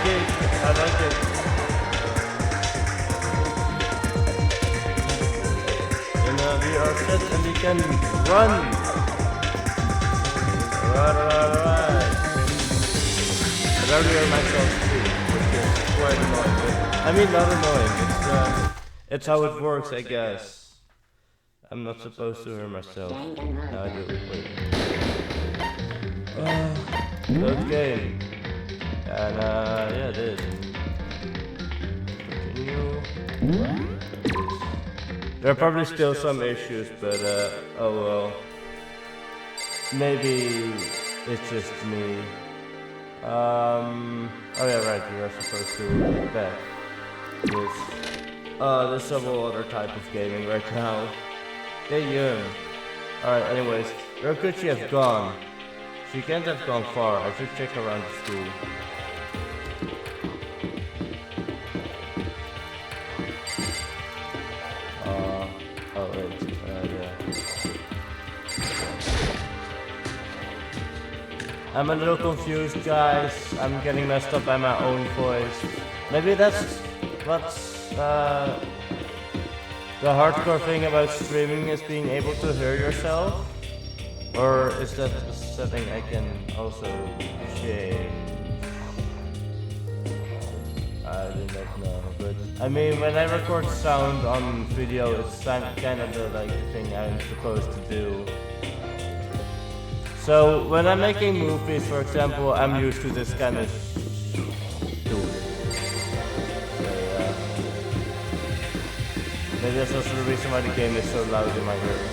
like it. I like it. And we are set and we can run. Alright. I don't hear myself too, which is quite annoying. But, I mean, not annoying. It's how it works, I guess. I'm not supposed to hear myself. No, I do. Wait. Load game. And yeah, it is. Continue. There are probably still some issues, but oh well. Maybe it's just me. Oh yeah, right. We are supposed to get back. There's several other type of gaming right now. Hey, alright, anyways, where could she have gone? She can't have gone far. I should check around the school. Oh wait, yeah. I'm a little confused, guys. I'm getting messed up by my own voice. Maybe that's what's the hardcore thing about streaming is being able to hear yourself? Or is that a setting I can also change? I do not know, but I mean, when I record sound on video, it's kind of the thing I'm supposed to do. So when I'm making movies, for example, I'm used to this kind of tool. Maybe that's also the reason why the game is so loud in my ears.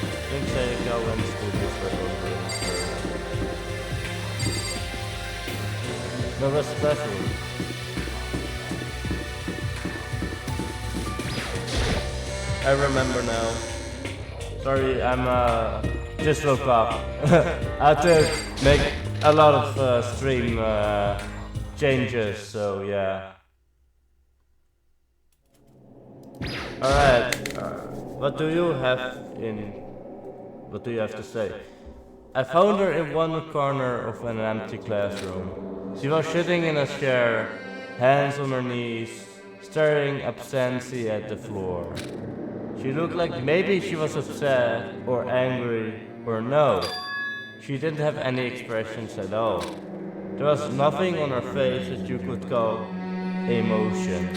I think Seika went to this recording. No, that's special. I remember now. Sorry, I'm just woke up. I had to make a lot of stream changes, so yeah. Alright, what do you have to say? I found her in one corner of an empty classroom. She was sitting in a chair, hands on her knees, staring absently at the floor. She looked like maybe she was upset, or angry, or no. She didn't have any expressions at all. There was nothing on her face that you could call emotion.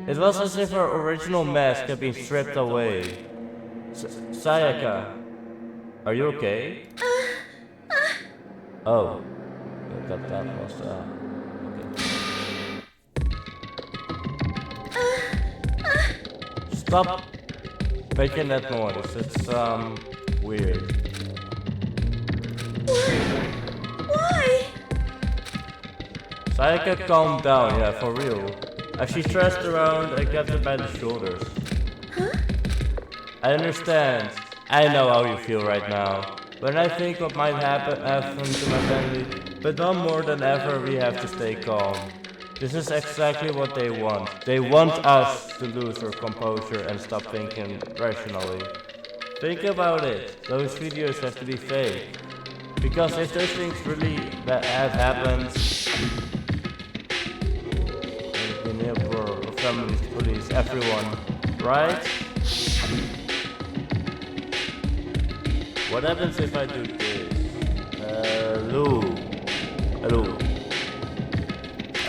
It was as if her original mask had been stripped away. Sayaka, are you okay? Oh, that was okay. Stop making that noise. It's weird. Why? Sayaka, calm down, yeah, for real. As she stretched around, I grabbed her by the shoulders. Huh? I understand. I know how you feel right now. When I think what might happen to my family, but now more than ever we have to stay calm. This is exactly what they want. They want us to lose our composure and stop thinking rationally. Think about it. Those videos have to be fake. Because if those things really have happened, in the world, families, police, everyone, right? What happens if I do this? Hello?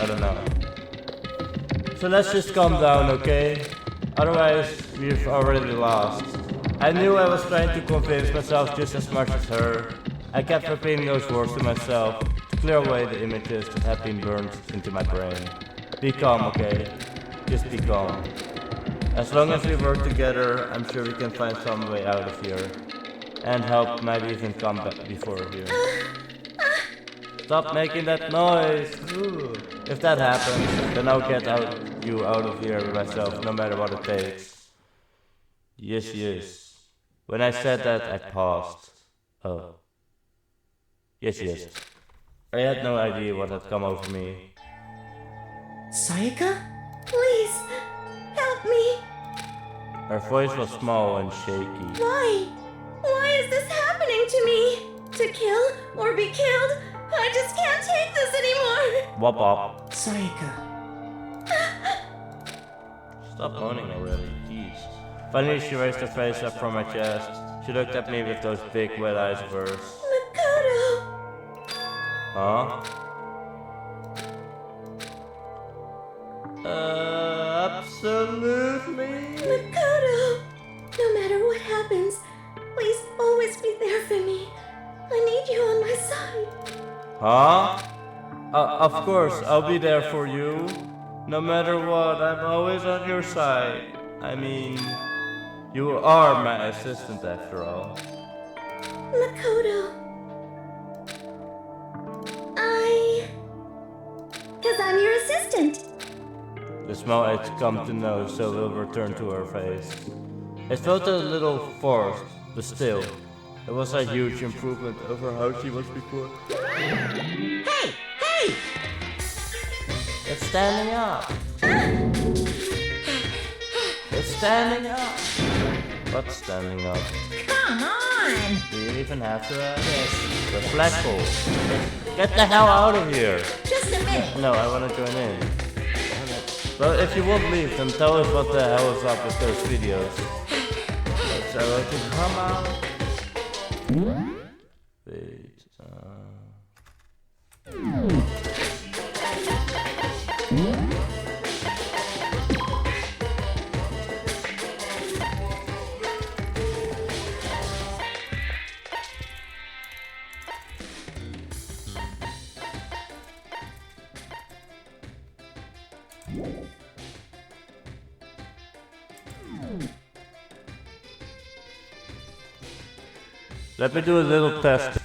I don't know. So let's just calm down, okay? Otherwise, we've already lost. I knew I was trying to convince myself just as much as her. I kept repeating those words to myself to clear away the images that had been burned into my brain. Be calm, okay? Just be calm. As long as we work together, I'm sure we can find some way out of here. And help might even come back before here. Stop making that noise! Ooh. If that happens, then I'll get you out of here myself, no matter what it takes. Yes. When I said that, I paused. Oh. Yes. I had no idea what had come over me. Sayaka? Please, help me. Her voice was small and shaky. Why? Why is this happening to me? To kill or be killed? I just can't take this anymore. Wop wop. Sayaka. Stop moaning already, jeez. Finally, she raised her face up from my chest. She looked at me with those big wet eyes of hers. Makoto. Huh? Absolutely. Makoto. No matter what happens, please always be there for me. I need you on my side. Huh? Of course, I'll be there for you. No matter what, I'm always on your side. I mean, you are my assistant after all. Makoto. Because I'm your assistant. The smile had come to know, so will return to her face. It felt a little forced, but still, it was a huge improvement over how she was before. Hey! Hey! It's standing up! It's standing up! What's standing up? Come on! Do you even have to ask? Yes. The flagpole. Get the hell out of here! Just a minute. No, I want to join in. Well, if you won't leave, then tell us what the hell is up with those videos. So I can come out. Wait. Let me do a little test.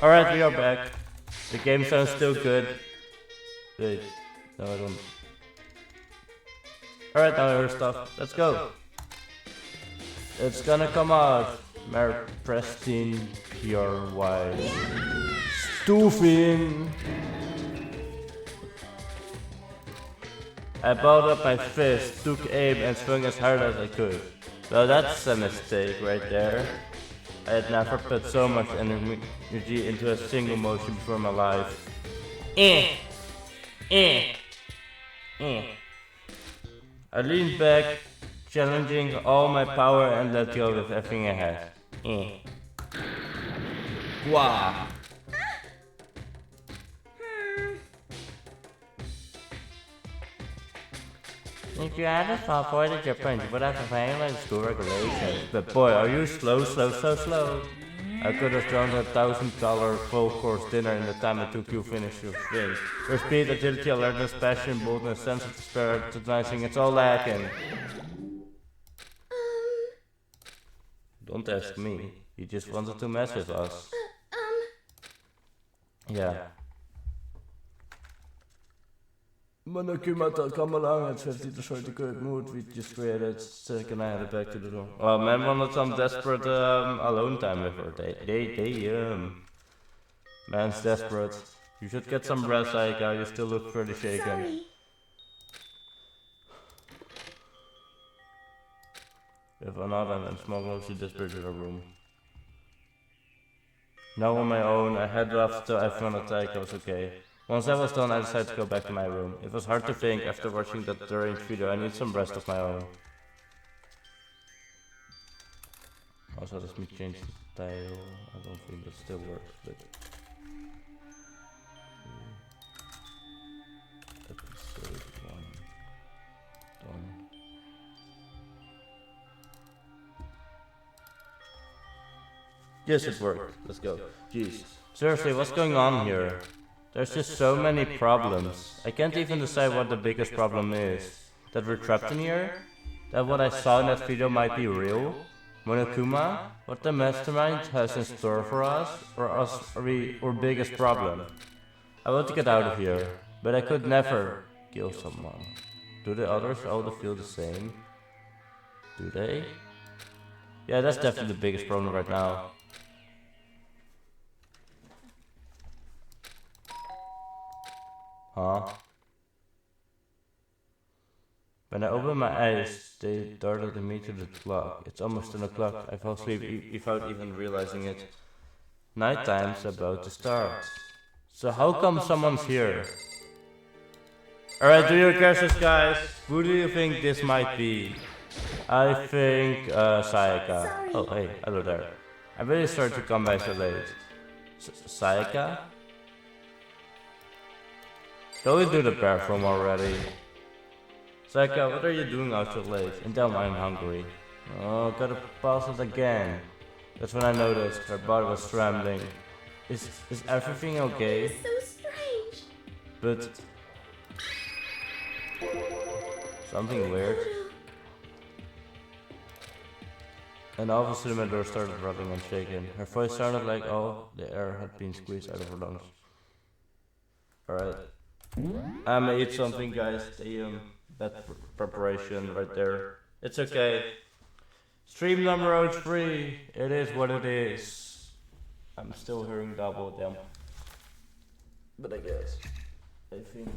Alright, we are back. The game sounds still good. Wait, no I don't. Alright, now I hear stuff. Let's go. It's gonna come out. Mer pristine, pure white. Stoofing. I balled up my fist, took aim and swung as hard as I could. Well, that's a mistake right there. I had never put so much energy into a single motion before in my life. I leaned back, challenging all my power and let go with everything I had. Wow. If you hadn't avoided your punch, you would have violated school regulations. But boy, are you slow. I could have thrown a $1,000 full-course dinner in the time it took you to finish your swing. Your speed, agility, alertness, passion, boldness, sense of spirit, recognizing it's all lacking. Don't ask me. You just wanted to mess with us. Yeah. Monokuma come along at 50 to show the good mood we just created. Second I headed back to the door. Oh man wanted some desperate alone time with her. Man's desperate. You should get some rest, Aika. You still look pretty shaken. Sorry. If I'm not, I'm smuggling to this particular room. Now on my own, I headed off to F1 attack. I was okay. Once that was done, I decided to go back to my room. It was hard to think after watching that deranged video. I need some rest of my own. Also, let me change the style. I don't think that still works, but... Episode 1. Done. Yes, it worked. Let's go. Jeez. Seriously, what's going on here? There's just so many problems. I can't even decide what the biggest problem is. That we're trapped in here? That what I saw in that video might be real? Monokuma? What the mastermind has in store for us? Or us our biggest problem? I want to get out of here, but I could never kill someone. Do the others all feel the same? Do they? Yeah, that's definitely the biggest problem right now. Huh? When I opened my eyes, they darted me to the clock. It's almost 10 o'clock. I fell asleep without even realizing it. Nighttime's about to start. So how come someone's here? Alright, do your guesses, guys. Who do you think this might be? I think, Sayaka. Oh, hey, hello there. I'm really sorry to come by so late. Sayaka? Go into the bathroom already. Sayaka, what are you doing out so late? And damn, I'm hungry. Oh, gotta pause it again. That's when I noticed her body was trembling. Is everything okay? It's so strange. But something weird. And all of a sudden my door started rubbing and shaking. Her voice sounded like all the air had been squeezed out of her lungs. Alright. I'ma eat something, guys. The bad preparation right there. It's okay. Stream number 3. It is what it is. I'm still hearing double them. But I guess. I think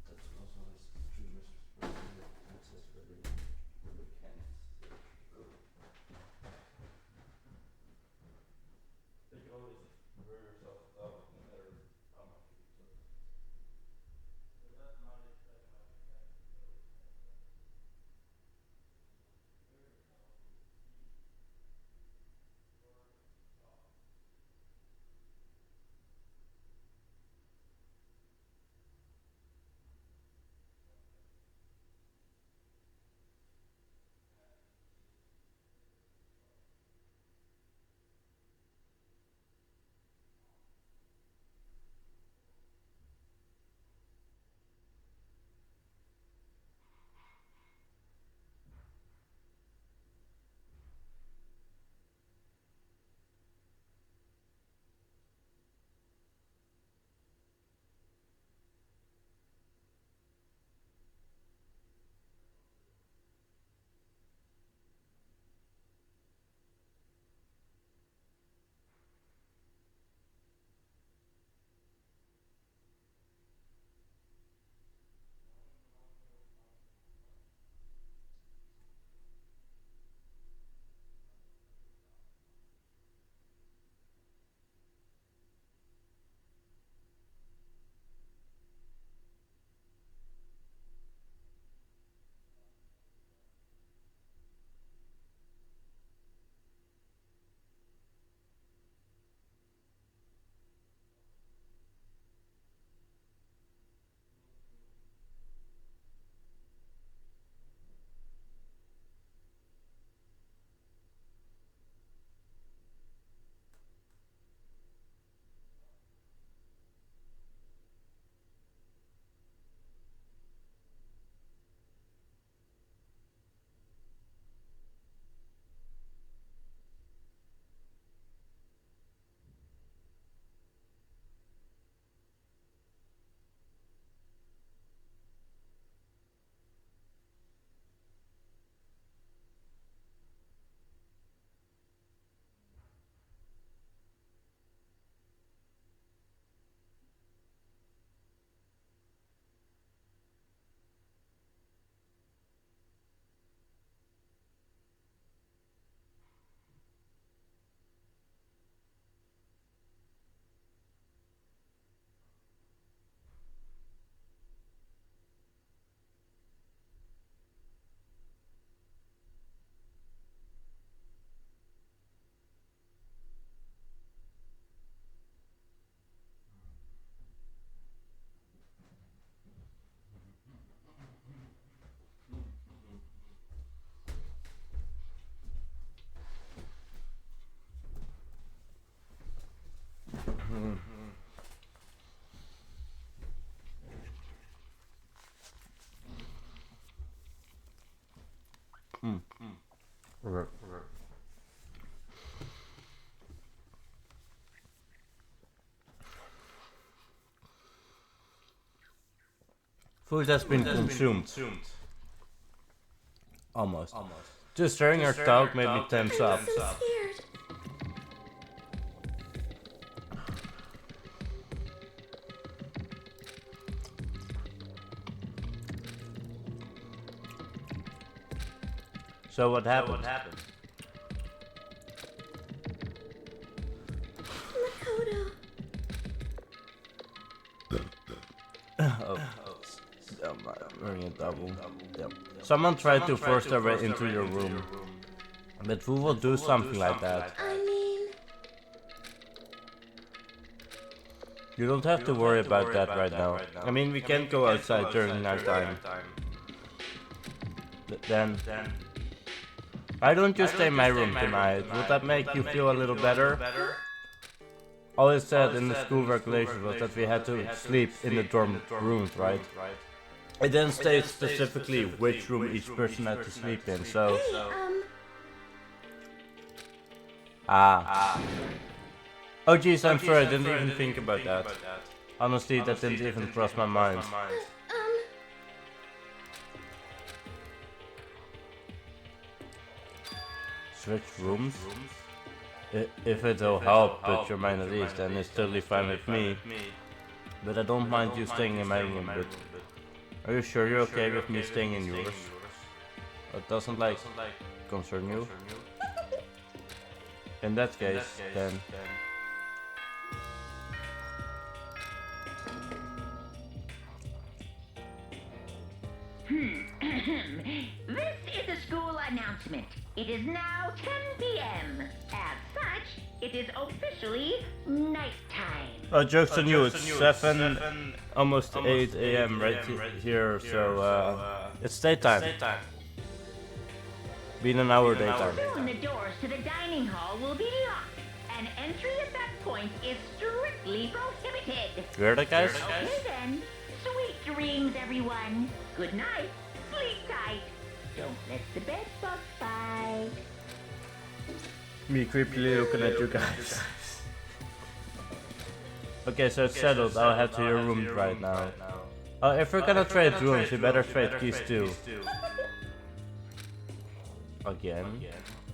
that's also his streamer's access really can't. You can always wear yourself out no matter how much you took. But that's not exactly my Food has been consumed. Almost. Just stirring her talk made me tense up. I'm so scared. So what happened? Makoto. Oh, I'm wearing a double. Yep. Someone tried to force their way into your room. But who will do something like that? I mean, You don't have to worry about that right now. I mean, we can't go outside during nighttime. Then, why don't you stay in my room tonight? Would that make you feel a little better? All it said in the school regulations was that we had to sleep in the dorm rooms, right? It didn't state specifically which room each person had to sleep in, so... hey, Oh jeez, I'm sorry, I didn't even think about that. Honestly, that didn't even cross my mind. Switch rooms? If it'll help with your mind at least, then it's totally fine with me. But I don't mind you staying in my room, but... Are you sure you're okay with me staying in yours? It doesn't like concern you? In that case, then... This is a school announcement. It is now 10 p.m. As such, it is officially nighttime. Oh, joke's on you, it's 7, almost 8 a.m. right here, so it's daytime. Been an hour daytime. Soon the doors to the dining hall will be locked, and entry at that point is strictly prohibited. You heard it, guys? Okay then, sweet dreams, everyone. Good night, sleep tight. Don't let the bed bugs bite. Me creepily looking at you guys. Okay, so it's settled. I'll head to your room right now. Oh, if we're gonna trade rooms, we better trade keys too. Again?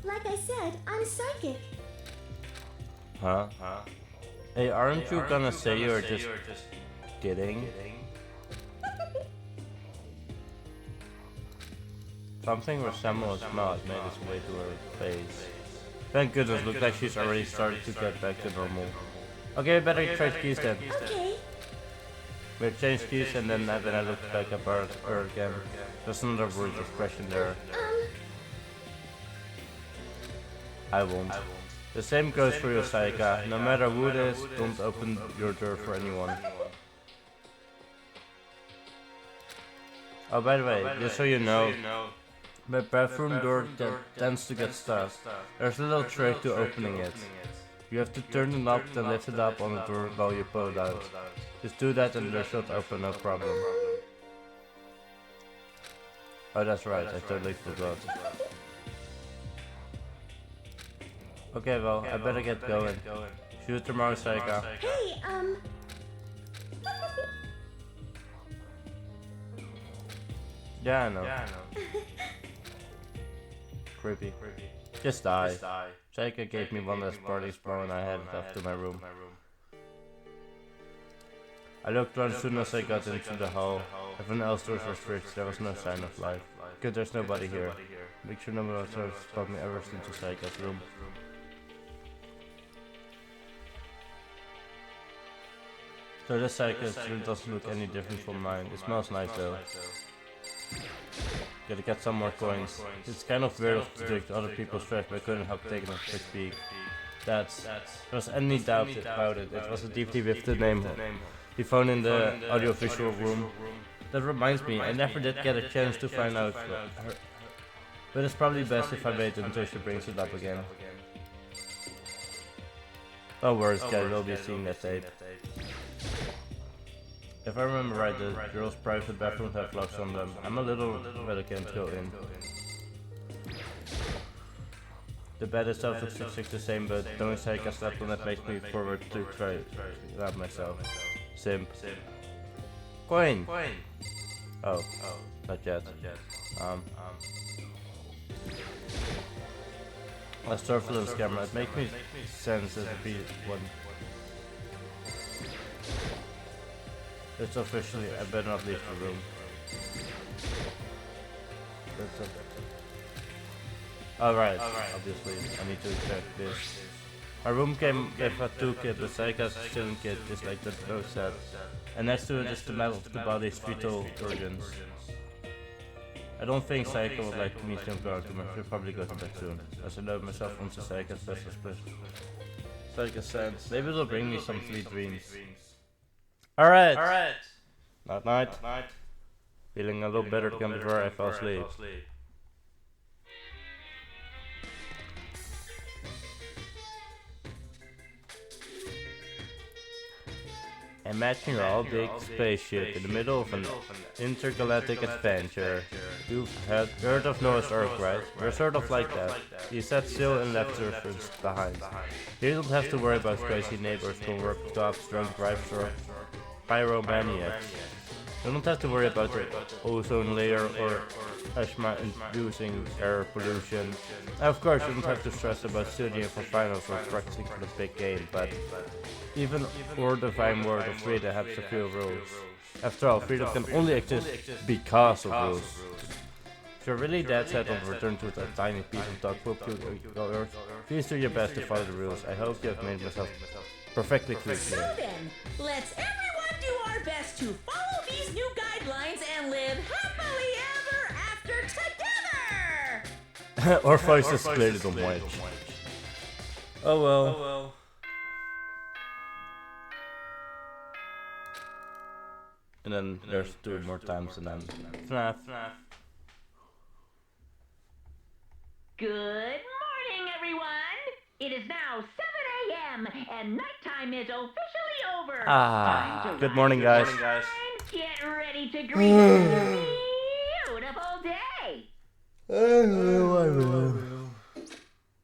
like I said, I'm psychic. Huh? Hey, aren't you gonna say you're just kidding? Something resembles Maud made its way to her face. Thank goodness, looks like she's already started to get back to normal. Okay, better trade keys then. Okay. We'll change keys and then I look back at her again. There's another weird expression there. I won't. The same goes for you, Saika. No matter who it is, don't open your door for anyone. Oh, by the way, just so you know, my bathroom door tends to get stuck. There's a little trick to opening it. You have to turn the knob, then lift it up on the door while you pull it out. Just do that and the door should open, no problem. Oh, that's right, I totally forgot. Okay, well, I better get going. See you tomorrow, Saika. Hey, Yeah, I know. Creepy. Just die. Saika gave me one last party spell and I headed off to my room. I looked around as soon as I got into the hall. Everyone else's doors were switched, there was no sign of life. Good, there's nobody here. Make sure nobody else has spotted me ever into Saika's room. So this Saika's room doesn't look any different from mine. It smells nice though. Gotta get some more coins. It's kind of weird to take other people's trash, but I couldn't help taking a quick peek. There was any doubt about it. It was a DVD with the name he found in the audiovisual room. That reminds me, I never did get a chance to find out her. But it's probably best if I wait until she brings it up again. No worries guys, we'll be seeing that tape. If I remember right, the girls' private bathrooms have locks on them. I'm a little reluctant to go in. The bed itself looks the same, but knowing Saika slept on it makes me forward to try that myself. Simp. Coin! Oh, not yet. Let's start for this camera. It makes me sense that it be one. It's officially, I better not leave the room. Alright, obviously, I need to check this. My room came with a toolkit, the Seika's student kit, just like the note said. And next to it is the map of the body's fetal organs. I don't think Seika would like me to go to I should probably go to bed soon. As I know myself onto Seika's special split. Seika said, maybe it'll bring me some sweet dreams. Alright! Night night. Feeling a little better than before I fell asleep. Imagine you're all big spaceship in the middle of an intergalactic adventure. You've heard of Noah's Ark, right? We're sort of like that. You sat still and left surfers behind. You don't have to worry about crazy neighbors, co-work cops, drunk drivers, or pyromaniacs. You don't have to worry about the ozone layer or asthma-inducing air pollution. Of course, you don't have to stress about studying for finals or practicing for the big game, but even our divine world of freedom has a few rules. After all, freedom can only exist because of rules. If you're really that set on return to that tiny piece of dog poop you earth, please do your best to follow the rules. I hope you have made myself perfectly clear. So then, let's everyone do our best to follow these new guidelines and live happily ever after together! Our voices clearly don't watch. Oh well. And then there's 2 more times and then FNAF. Good morning, everyone! It is now 7 a.m. and nighttime is officially over. Good morning, guys. Get ready to greet a beautiful day.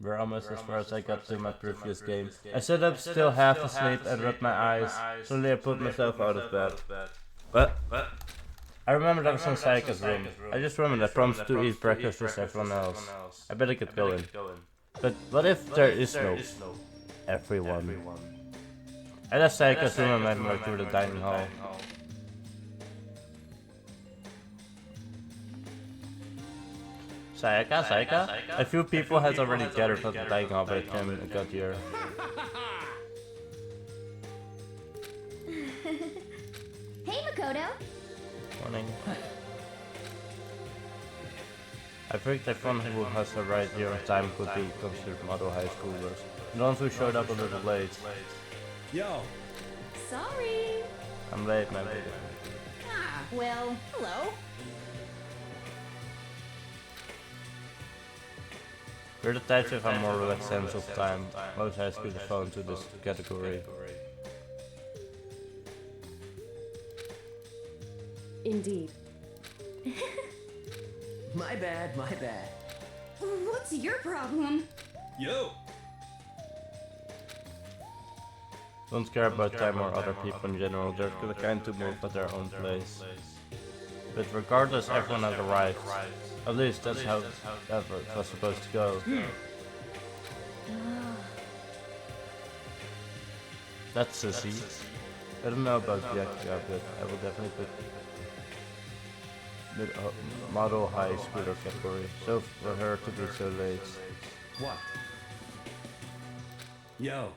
We're almost as far as I got to my previous game. I sat up still half asleep and rubbed my eyes. Suddenly I put myself out of bed. What? I remember that was in Saika's room. I just remembered I promised to eat breakfast with everyone else. I better get going. But what if there is no everyone? I left Saika's room and went through the dining hall. Saika? A few people had already gathered at the dining hall by the time I got here. Hey, Makoto. Morning. I think everyone who has arrived here on time could be considered model high schoolers. The ones who showed up a little late. Yo! Sorry. I'm late, man. Ah, well, hello. We're the types who have more relaxed sense of time. Most high schoolers fall into this category. Indeed. My bad. What's your problem? Yo! Don't care about time or other people in general, they're the kind to move at their own pace. But regardless, everyone has arrived. At least that's how that was supposed to go. That's sissy. I don't know about Yakuza, but I will definitely put model high schooler category. So for her to be so late. What? Yo!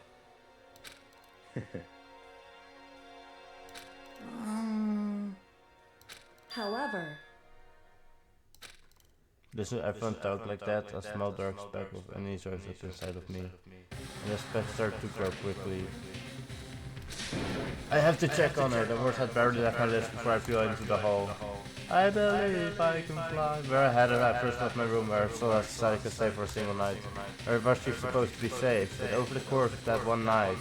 However, Doesn't everyone talk like that? A small dark speck of any sort of inside of me. And the speck started to grow quickly. I have to check on her. The words had barely left my lips before I flew into the hall. I believe I can fly. Where I had her, I first left my room where I saw that I could stay for a single night. Or was she supposed to be safe? But over the course of that one night...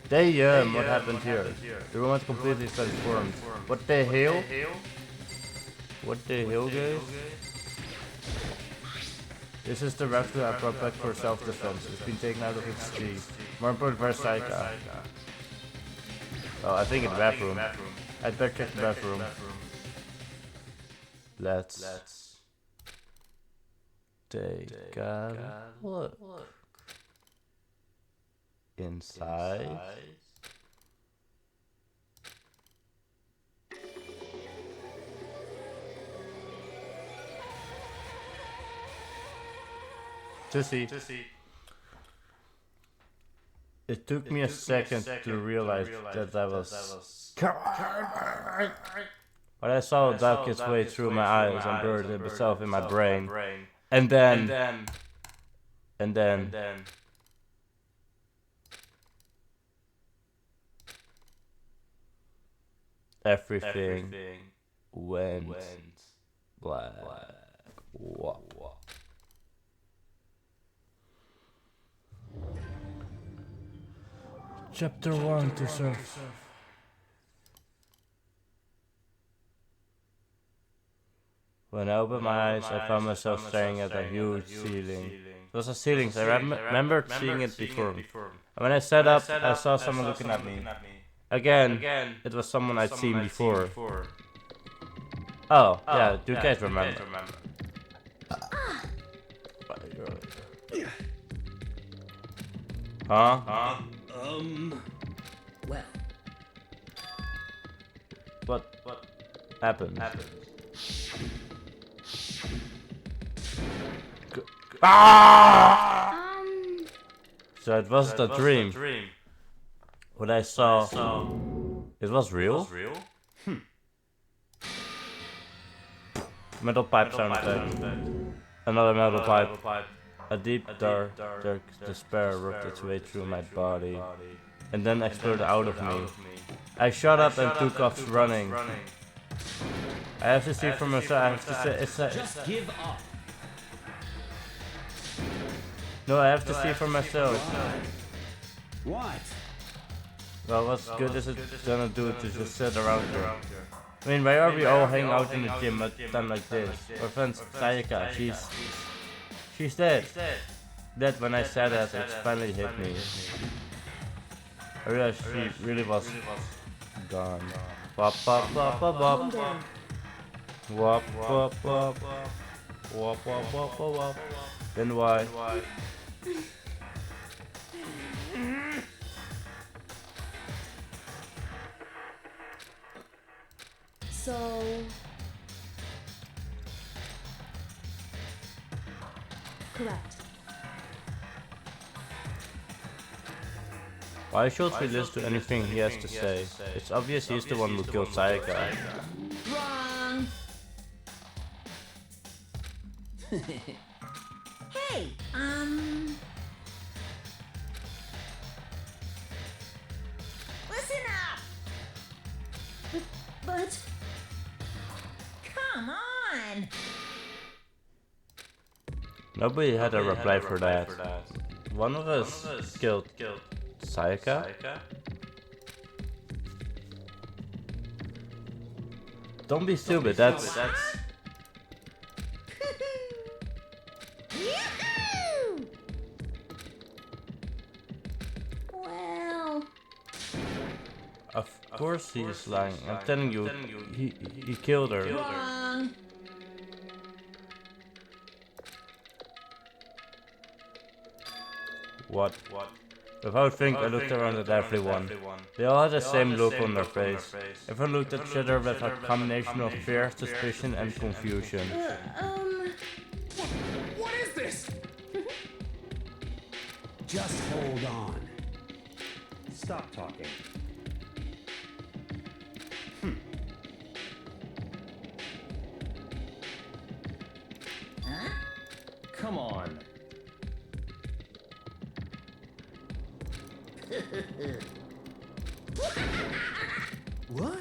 Damn, what happened here? The room was completely transformed. What the hell? What the hell, guys? This is the rescue I brought back for self-defense. It's been taken out of its teeth. More important for Saika. Oh, I think in the bathroom. I'd better check the bathroom. Let's take a look. Inside. see. It took me a second to realize that I was. But I saw a duck its way through my eyes and buried himself in my brain. And then. Everything went black. Wow. Chapter 1 to surf. When I opened my eyes, I found myself staring at a huge ceiling. It was a ceiling, so I remembered seeing it before. And when I sat up, I saw someone looking at me. Again, it was someone I'd seen before. Oh, yeah, do you guys remember? Huh? Well, What happened? Ah! So it wasn't a dream. What I saw, it was real? Metal pipe sound effect. Another metal pipe. A deep, dark despair worked its way through my body, and then exploded out of me. I shut up and took off running. I have to see for myself. Just give up. No, I have to see for myself. What? Well, what good is it gonna do to just sit around here? I mean, why are we all hanging out in the gym at a time like this? Our friend Sayaka, she's dead. Dead when I said that, it finally hit me. I realized she really was gone. Wop wop wop wop wop. Wop wop wop. Wop wop wop wop wop. Then why? So... Correct. Why should we listen to anything he has to say? It's obvious he's the one who killed Sayaka. wrong. Hey, listen up. But... Come on. Nobody had a reply for that. One of us killed Sayaka? Don't be stupid, that's... Yahoo! Well... Of course he's lying. I'm telling you, he killed her. Wrong. What? Without thinking, I looked around at everyone. They all had the same look on their face. Everyone looked at each other with a combination of fear, suspicion, and confusion. What is this? Just hold on. Stop talking. Huh? Come on. What?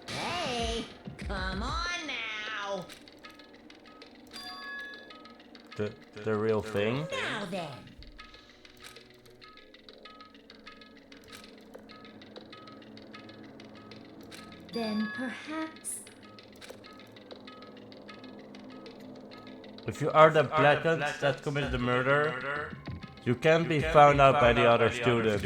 Hey, come on now. The real thing? Now then. Then perhaps... If you are the blackguards that committed the murder, you can be found out by the other students.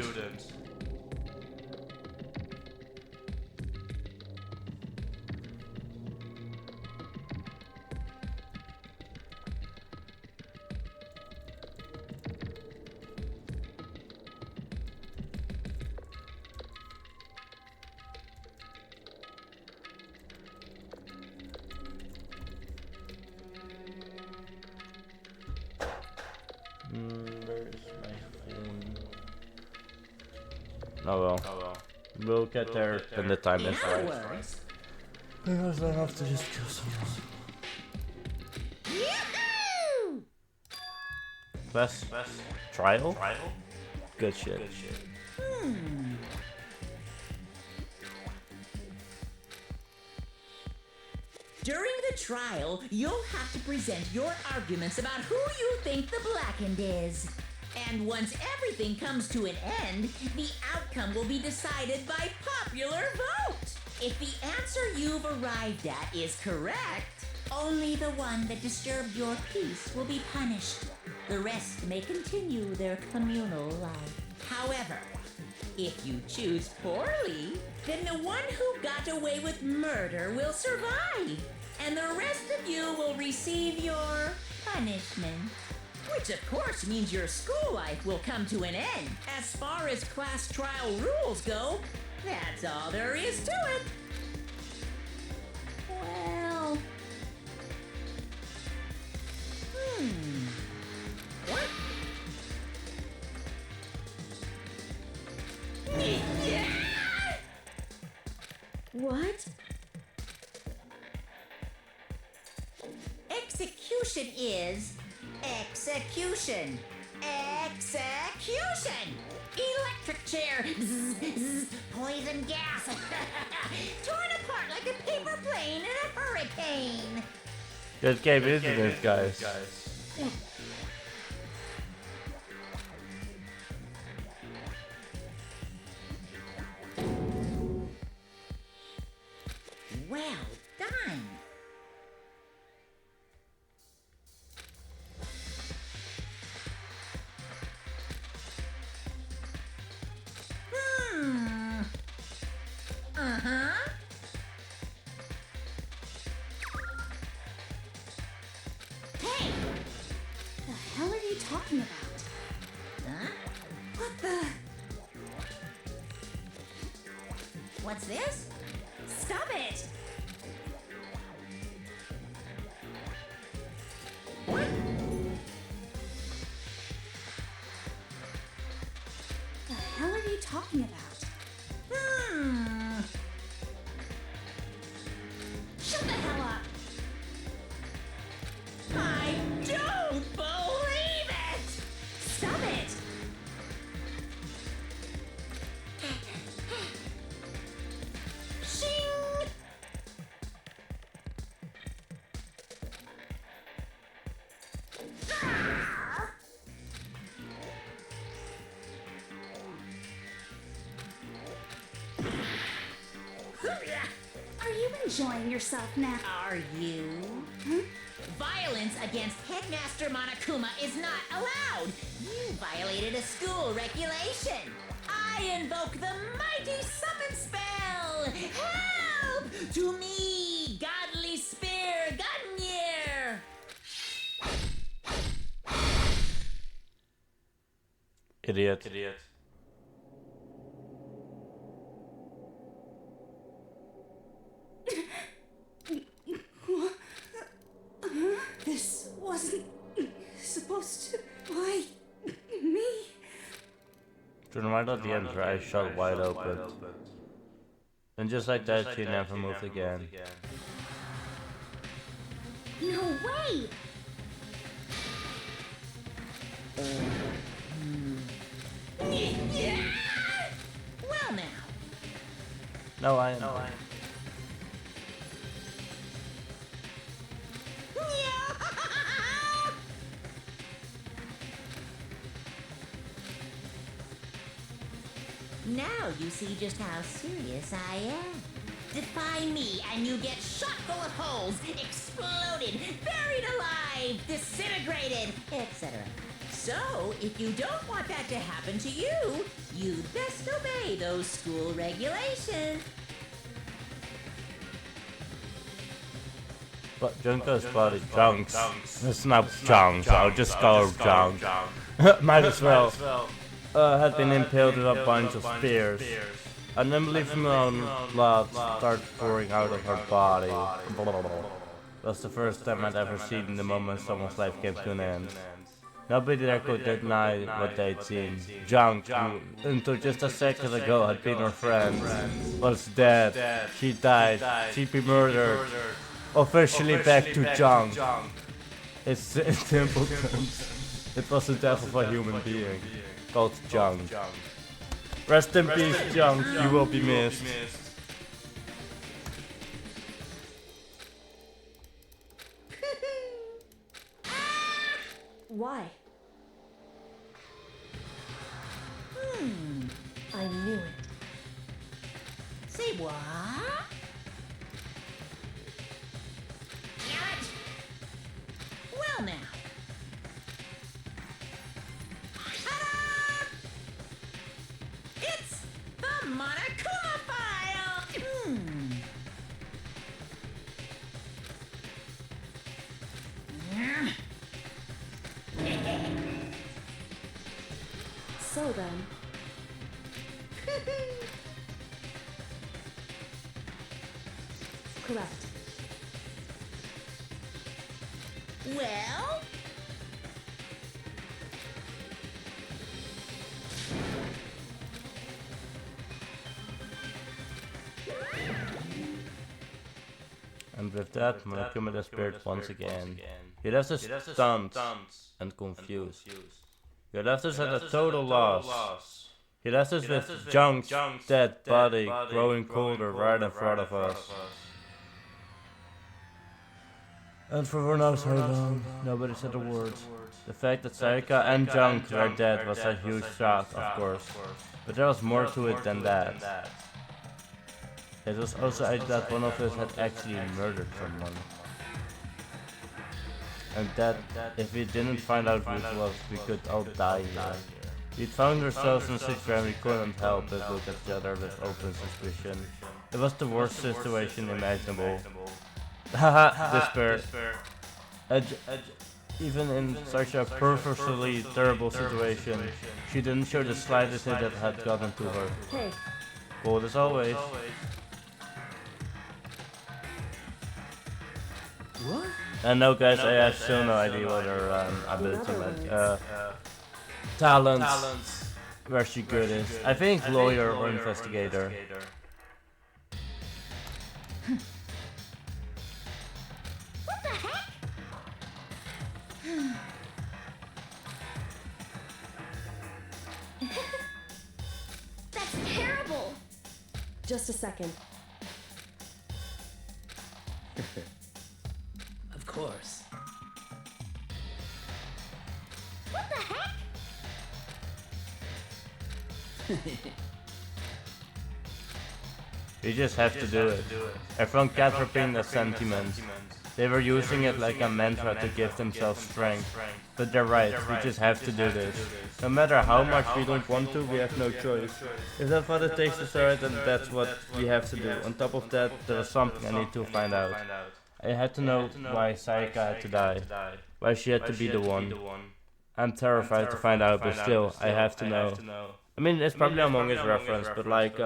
Oh well. We'll get there when the time In is other right. words, Because I have to just kill someone. Yahoo! Best trial? Good shit. During the trial, you'll have to present your arguments about who you think the blackened is. And once everything comes to an end, the outcome will be decided by popular vote. If the answer you've arrived at is correct, only the one that disturbed your peace will be punished. The rest may continue their communal life. However, if you choose poorly, then the one who got away with murder will survive, and the rest of you will receive your punishment. Which of course means your school life will come to an end. As far as class trial rules go, that's all there is to it. Well... What? What? Execution is execution. Execution! Electric chair. Zzz, zzz, poison gas. Torn apart like a paper plane in a hurricane. Good game, isn't it, guys? Well done. Uh-huh. Hey! The hell are you talking about? Huh? What the? What's this? Stop it! What? The hell are you talking about? Shut the hell up! I don't believe it! Stop it! Shing! Ah! Are you enjoying yourself now? Are you? Violence against Headmaster Monokuma is not allowed. You violated a school regulation. I invoke the mighty summon spell. Help! To me, godly spear, Gunyear. Idiot. This wasn't supposed to. Why me? Turn right at the end, her eyes shut wide open. And just like that, she never moved again. No way! Well now. No, I am. Now you see just how serious I am. Defy me and you get shot full of holes, exploded, buried alive, disintegrated, etc. So, if you don't want that to happen to you, you'd best obey those school regulations. But Junko's body chunks. It's not chunks, I'll just call her chunks. Might as well. Had been impaled with a bunch of spears. An unbelievable blood started pouring out of her body. That's the first time I'd ever seen the moment someone's life came to an end. Nobody there could deny what they'd seen. Junk, who until just a second ago had been her friend, was dead. She died. She'd be murdered. Officially back to junk. It's in simple terms. It was the death of a human being called Junk. Rest in peace, Junk. You will be missed. Why? I knew it. Say what? Damn it! Well now. Ta-da! It's the Monokuma file! So then. Correct. Well? And with that, Monokuma disappeared once again. He left us stunned and confused. He left us at a total loss. He left us with Junk's dead body growing colder right in front of us. And for who knows how long, nobody said a word. The fact that Sayaka and Junk were dead was a huge shock, of course. But there was more to it than that. It was also that one of us had actually murdered someone. And that if we didn't find out who it was, we could all die here. We'd found ourselves in a situation where we couldn't help but look at each other with open suspicion. It was the worst situation imaginable. Haha, despair. Even in such a perversely terrible situation, she didn't show the slightest hint that had gotten to her. Hey, Cold as always. What? And no guys, I have still no idea what her ability meant. Talents, where she good is. I think lawyer or investigator. What the heck? That's terrible. just a second. Of course. What the heck? You just have to do it. Everyone kept repeating the sentiment. They were using it like a mantra to give themselves strength. But they're right, we just have to do this. No matter how much we don't want to, we have no choice. If that's what it takes to start, then that's what we have to do. On top of that, there is something I need to find out. I had to know why Sayaka had to die. Why she had to be the one. I'm terrified to find out, but still, I have to know. I mean, it's probably a Among Us reference, but like,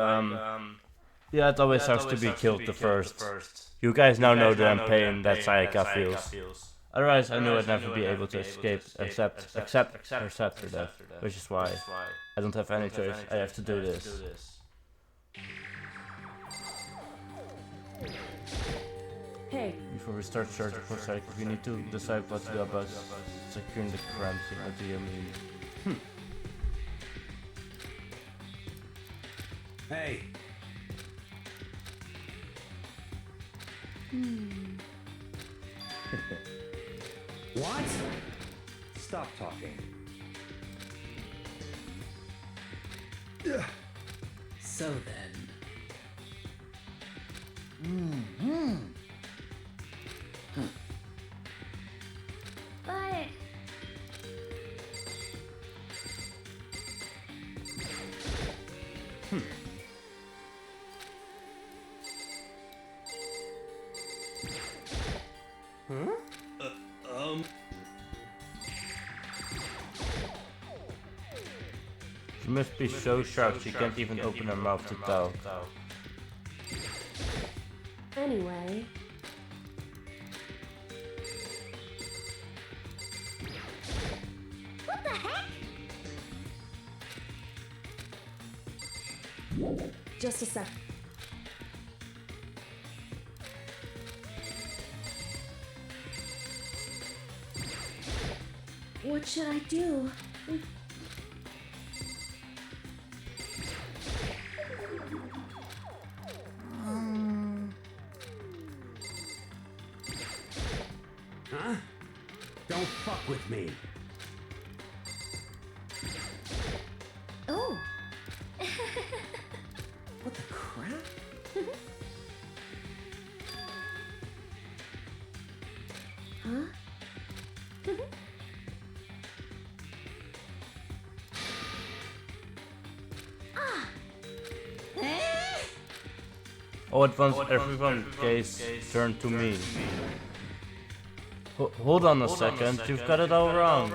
yeah, it always sucks to be killed the first. You guys now know the pain that Sayaka feels. Otherwise, I knew I'd never be able to escape, accept her death, which is why I don't have any choice. I have to do this. Hey, Before we start searching for Sayaka, we need to decide what to do about securing the currency. What do you mean? Hey, what? Stop talking. So then. But She must be so sharp she can't even open her mouth to talk. anyway. Just a sec. What should I do? Huh? Don't fuck with me. Oh. What the crap? Huh? Oh, at once everyone's gaze turned to me. Hold on a second, you've got it all wrong.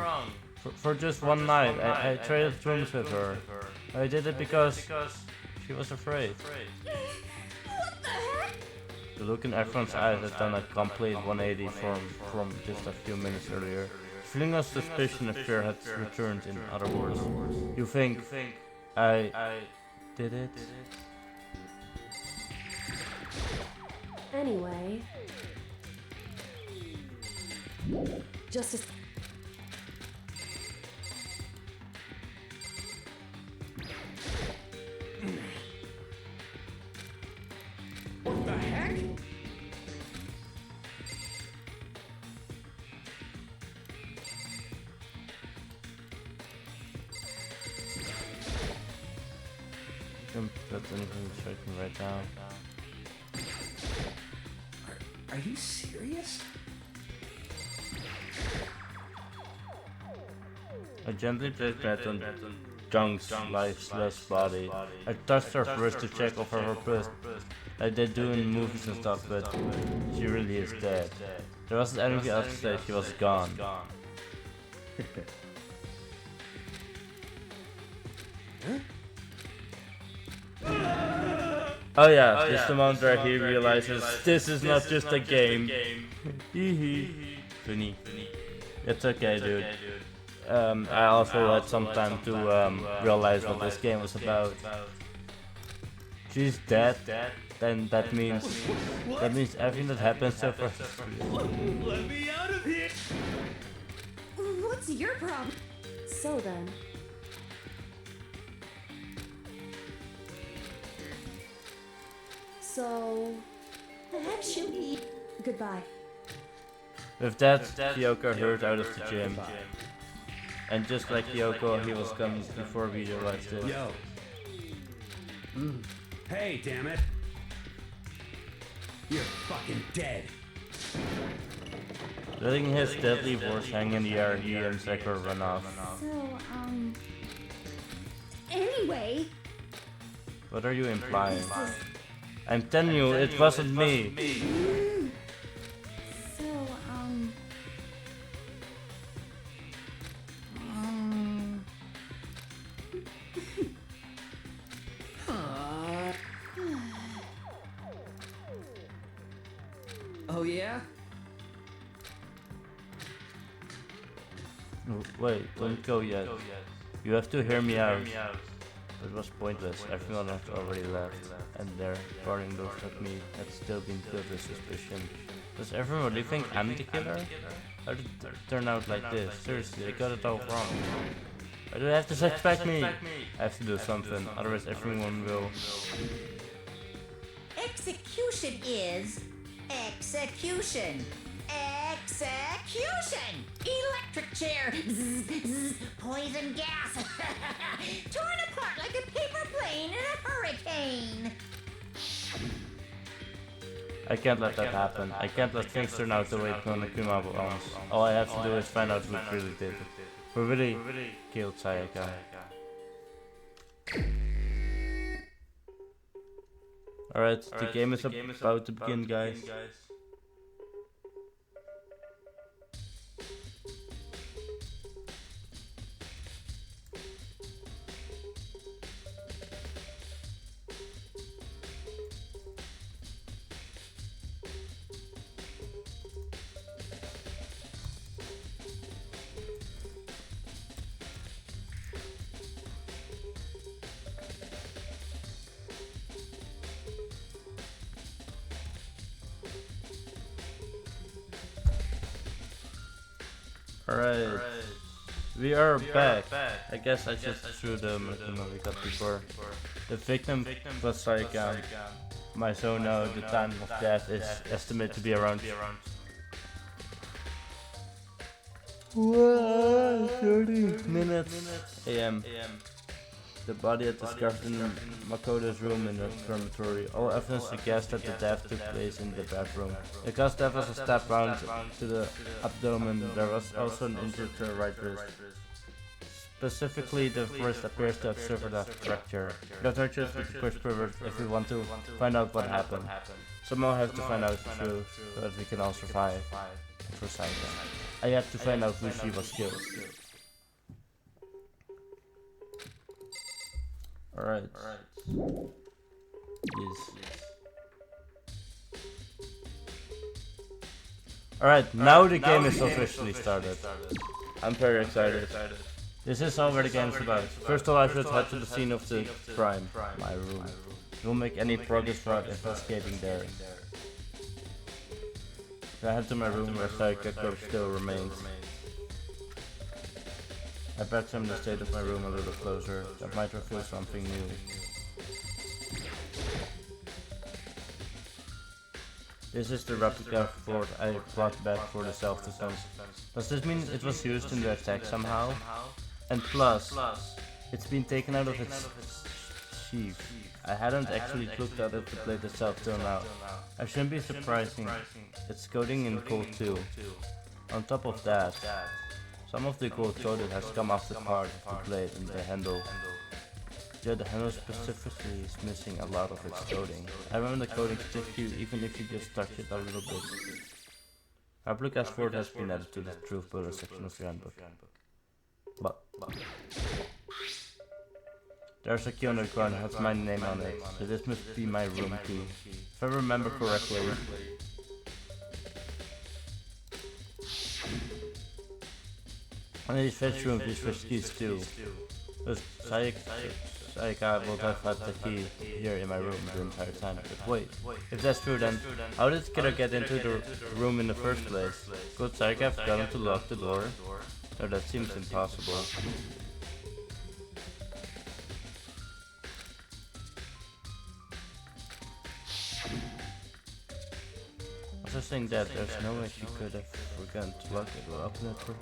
For just one night, I traded rooms with her. I did it because she was afraid. What the heck? The look in everyone's eyes had done a complete 180 from just a few minutes earlier. Feeling of suspicion and fear had returned, in other words. You think I did it? Anyway. Just a... What the heck? Can't put anything striking right now. Are you serious? I gently placed my hand on Jung's lifeless body. I touched her first to check over her pulse, like they do in movies and stuff, but she really is dead. There wasn't anything else to say, she was gone. Oh yeah, just the moment where he realizes this is not just a game. Hee Funny. It's okay, dude. I also had some time to realize what this game was about. She's dead, then that means everything that happens to her. Let me out of here! What's your problem? So then... So... Actually... Goodbye. With that, Kyoko hurried out of the gym. And just like Kyoko, he was gone before we realized it. Yo. Hey, damn it. You're fucking dead. Letting his deadly voice hang in the air, he and Sakura run off. So, Anyway... What are you implying? I'm telling you, it wasn't me. So, Oh yeah? Wait, don't go yet. You have to hear me out. It was pointless, everyone had already left, and their parting looks at me had still been filled with suspicion. Does everyone really think I'm the killer? How did it turn out like this? Seriously, I got it all wrong. Why do they have to suspect me? I have to do something, otherwise everyone will... Execution is execution. Execution! Electric chair! Zzz, zzz, poison gas! Torn apart like a paper plane in a hurricane! I can't let that happen. I can't let things turn out the way Monokuma wants. All I have to do is find out who really did it. Who really killed Sayaka. Alright, the game is about to begin, guys. Alright. We are back. I guess I just threw the email we got before. The victim was like, my so now the time of death is estimated to be around 30 minutes AM. The body had discovered in Makoto's room in the dormitory. All evidence suggests that the death took place in the bathroom. Because there was a stab wound to the abdomen, there was also an injury to the right wrist. Specifically, the wrist appears to have suffered a fracture. The authorities would push forward if we want to find out what happened. Somehow have to find out the truth, so that we can all survive. For Saika. I have to find out who she was killed. Alright. Yes. Alright, now the game is officially started. I'm very excited. This is all where the game is about. First of all, I should head to the scene of the crime, my room. We'll make any progress without investigating there. I head to my room where Saika corpse still remains. I examine the state of my room a little closer. That might reveal something new. This is the replica board I brought back for the self-defense. Does this mean it was used in the attack somehow? And plus, it's been taken out of its sheath. I hadn't actually looked at it to play itself till now. I shouldn't be surprising. It's coating in gold too. On top of that, some of the gold coating has come off the part of the blade and the handle. Yeah, the handle specifically is missing a lot of its coating. I remember the coating sticks to you even if you just touch it a little bit. Public S4 has been added to the truth builder section of your handbook. But there's a key on the ground that has my name on it, so this must be my room key. If I remember correctly. On these fish rooms, these fish keys too. But Saika will have had the key here in my room the entire time. But wait, if that's true then, how did the killer get into the room in the first place? Could Saika have gotten to lock the door? No, that seems impossible. I was just saying that there's no way she could have forgotten to lock it or open it for.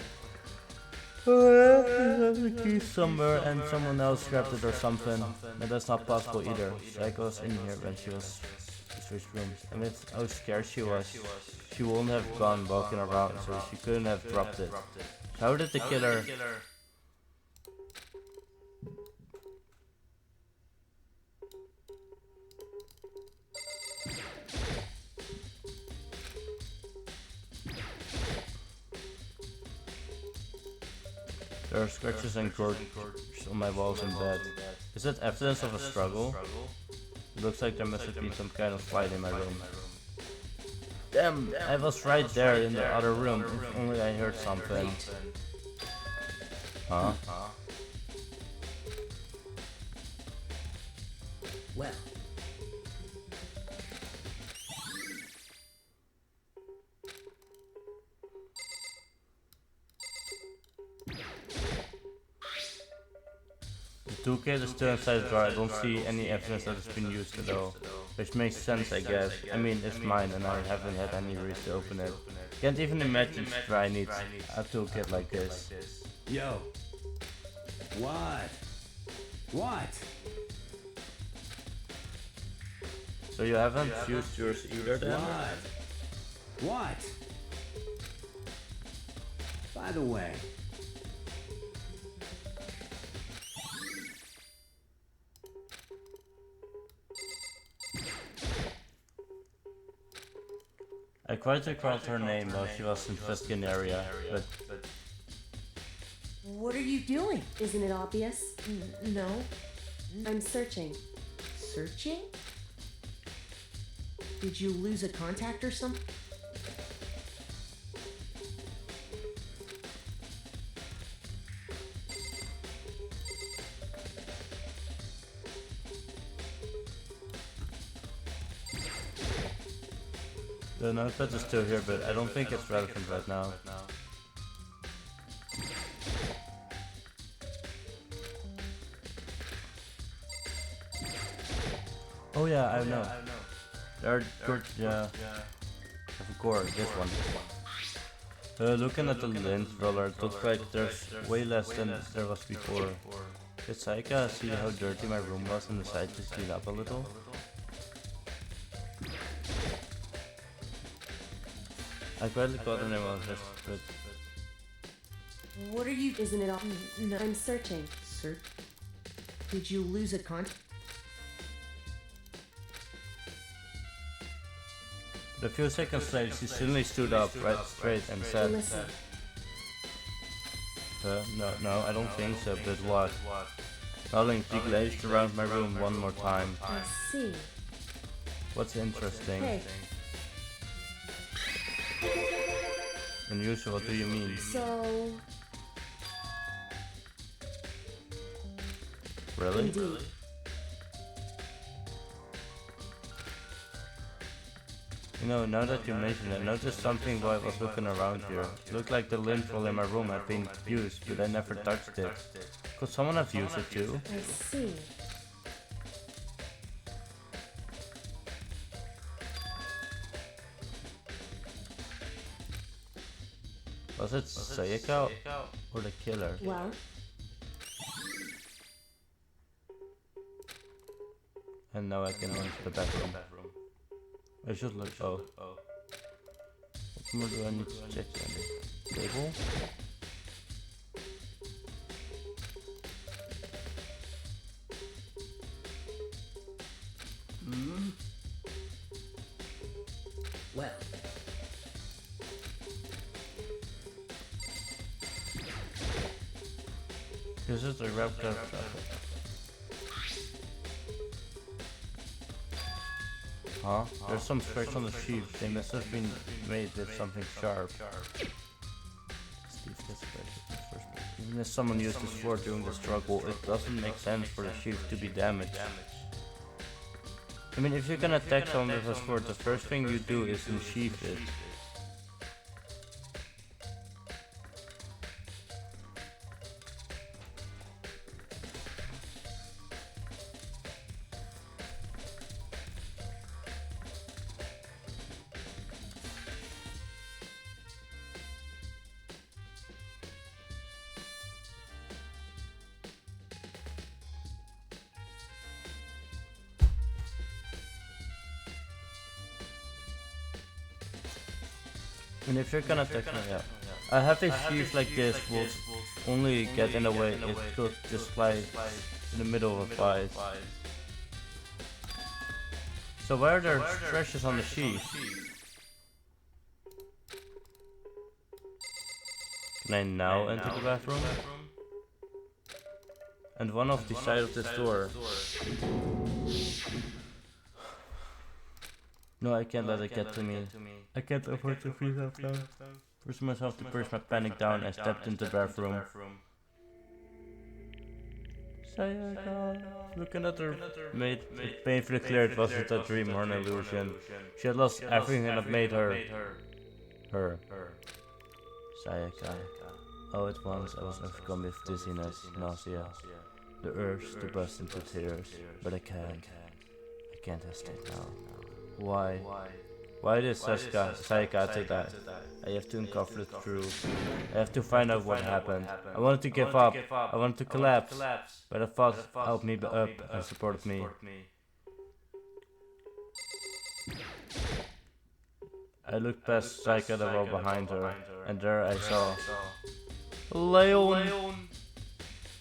Oh, yeah, there's a key somewhere and someone else grabbed it or something. But that's not possible either. Saika was in here when she was in the switch room. And with how scared she was, she wouldn't have gone walking around, so she couldn't have dropped it. So how did the killer... There are scratches and gorges on my walls in bed. Is that evidence of a struggle? It looks like there must have been some kind of fight in my room. Damn, I was right there in the other room, if only I heard something. Huh? Well, The toolkit is still inside the drawer. I don't see any evidence that it's been used at all. Which makes sense, I guess. I mean, it's mine and I haven't had any reason to open it. Can't even imagine why I need a toolkit like this. Yo. What? What? So you haven't used yours either then? What? By the way, I tried to call her name while she was investigating the area, but what are you doing? Isn't it obvious? No. I'm searching. Searching? Did you lose a contact or something? the notepad is still here, but I don't think it's relevant right now. Oh yeah, I know. They're good, yeah. Of course, this one. Looking at the lint roller, it looks like there's way less than there was before. Did Saika see how dirty my room was and decide to clean up a little? I barely got anyone on this, but What are you? Isn't it all? No, I'm searching. Sir, did you lose a a few seconds later she suddenly stood up right straight and said, Listen. no, I don't think so, but what? Nodding, she glazed around my room one more time. I see. What's interesting? Hey, Unusual, what do you mean? so Really? indeed. You know, now that you mention it, I noticed something while I was looking around here. It looked like the lint roll in my room had been used, but I never touched it. Could someone have used it too? I see. Was it Sayaka or the killer? Well, And now I can enter the bathroom. I should look. Oh. What more do I need to check then? Table? Well, This is a wrapped up. Huh? There's some scratch on the sheath. They must have been made with something sharp. Steve gets first. Even if someone used this sword during the struggle, it doesn't make sense for the sheath to be damaged. I mean, if you can attack someone with a sword, the first thing you do is unsheath it. And if you're gonna attack me, yeah. A heavy sheath like this will only get in the way it could just fly in the middle of a fight. So why are there scratches on the sheath? Can I now enter the bathroom? And one of the side of this door. No, I can't let it get to me. I can't afford to freeze up now. Forced myself to push my panic down and stepped into the bathroom. Sayaka. Looking at her made it painfully clear it wasn't a dream or an illusion. She had lost everything that made her. Sayaka. All at once I was overcome with dizziness, nausea, the urge to burst into tears, but I can't. I can't hesitate now. Why? Why did Sayaka do that? I have to uncover the truth. I have to find out what happened. I wanted to give up. I wanted to collapse. But a thought helped me up and supported me. I looked past Sayaka the wall behind her, and there I saw Leon.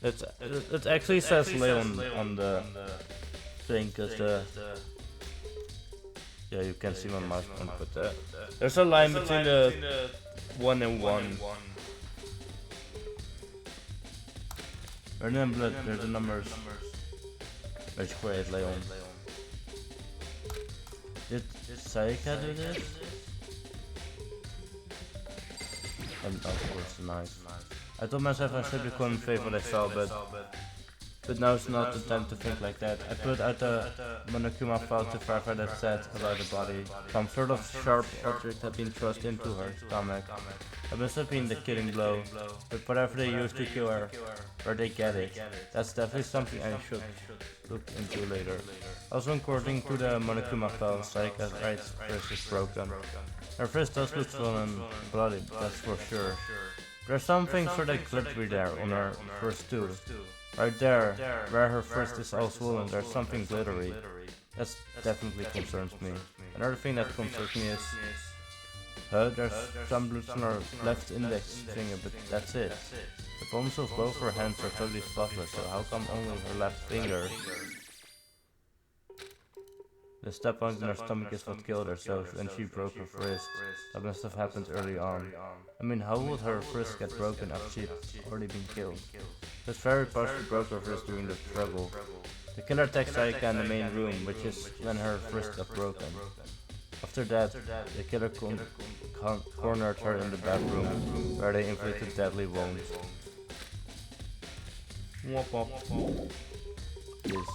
It actually says Leon on the thing, cause yeah, you can see my mouse point, but there's a line between the 1 and 1. Remember, they're the numbers. Which create Leon. Did Sayaka do this? And of course, nice. I told myself I should become faith what I saw, but now it's not the time to think like that. I put out the Monokuma file to verify that said about the body. Some sort of sharp object had been thrust into her stomach. It must have been the killing blow, but whatever they used to kill her, where they get it, that's definitely something I should look into later. Also, according to the Monokuma file, Saika's right wrist is broken. Her wrist does look swollen and bloody, that's for sure. There's something sort of glittery there on her wrist too. Right there, where her wrist is all swollen, there's something glittery. That definitely concerns me. Another thing that concerns me is... there's some blood on her left index finger, but that's it. The palms of both her hands are totally spotless, so how come only her left finger? The step on in her stomach is what killed her, so when she broke her wrist, that must have happened early on. I mean, how would her wrist get broken after she'd already been killed? It's very possible she broke her wrist during the struggle. The killer attacked Saika in the main room, which is when her wrist got broken. After that, the killer cornered her in the bathroom, where they inflicted deadly wounds. Wop wop. Yes.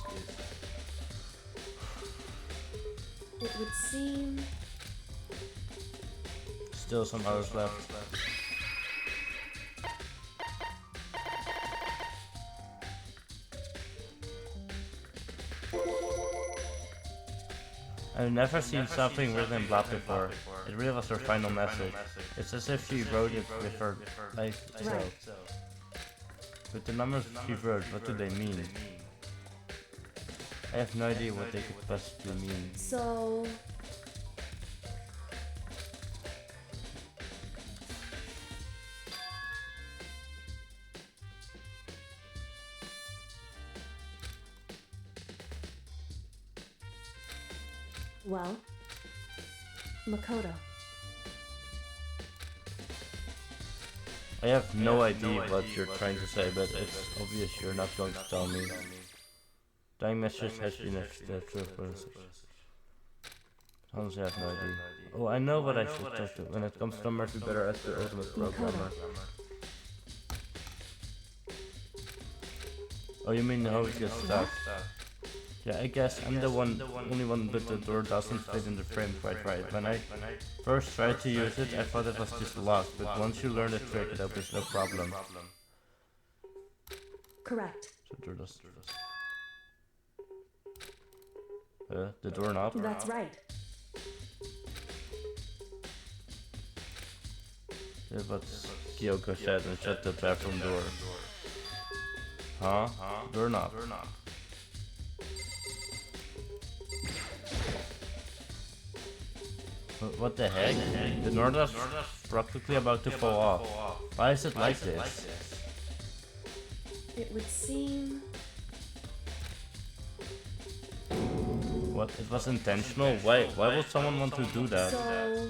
It would seem... Still some hours left. I've never seen something written in blood before. It really was her final message. It's as if she wrote it with her life itself. But the numbers she wrote, what do they mean? I have no idea what they could possibly mean. So... Well, Makoto. I have no idea what you're trying to say, but it's obvious you're not going to tell me. Dying message has been honestly, I have no idea. Oh, I know what I should talk to. When it comes to numbers, we better ask the ultimate programmer. Oh, you mean how it gets stuck? Yeah, I guess I'm the only one, but the door doesn't fit in the frame quite right. When I first tried to use it, I thought it was just locked, but once you learn the trick, it opens no problem. Correct. So the door does. The doorknob? That's right. Yeah, but Kyoko said and shut the bathroom door. Huh? Doorknob. What the heck? The door is practically about to fall off. Why is it like this? It would seem... What? It was intentional? Why would someone want to do that? So...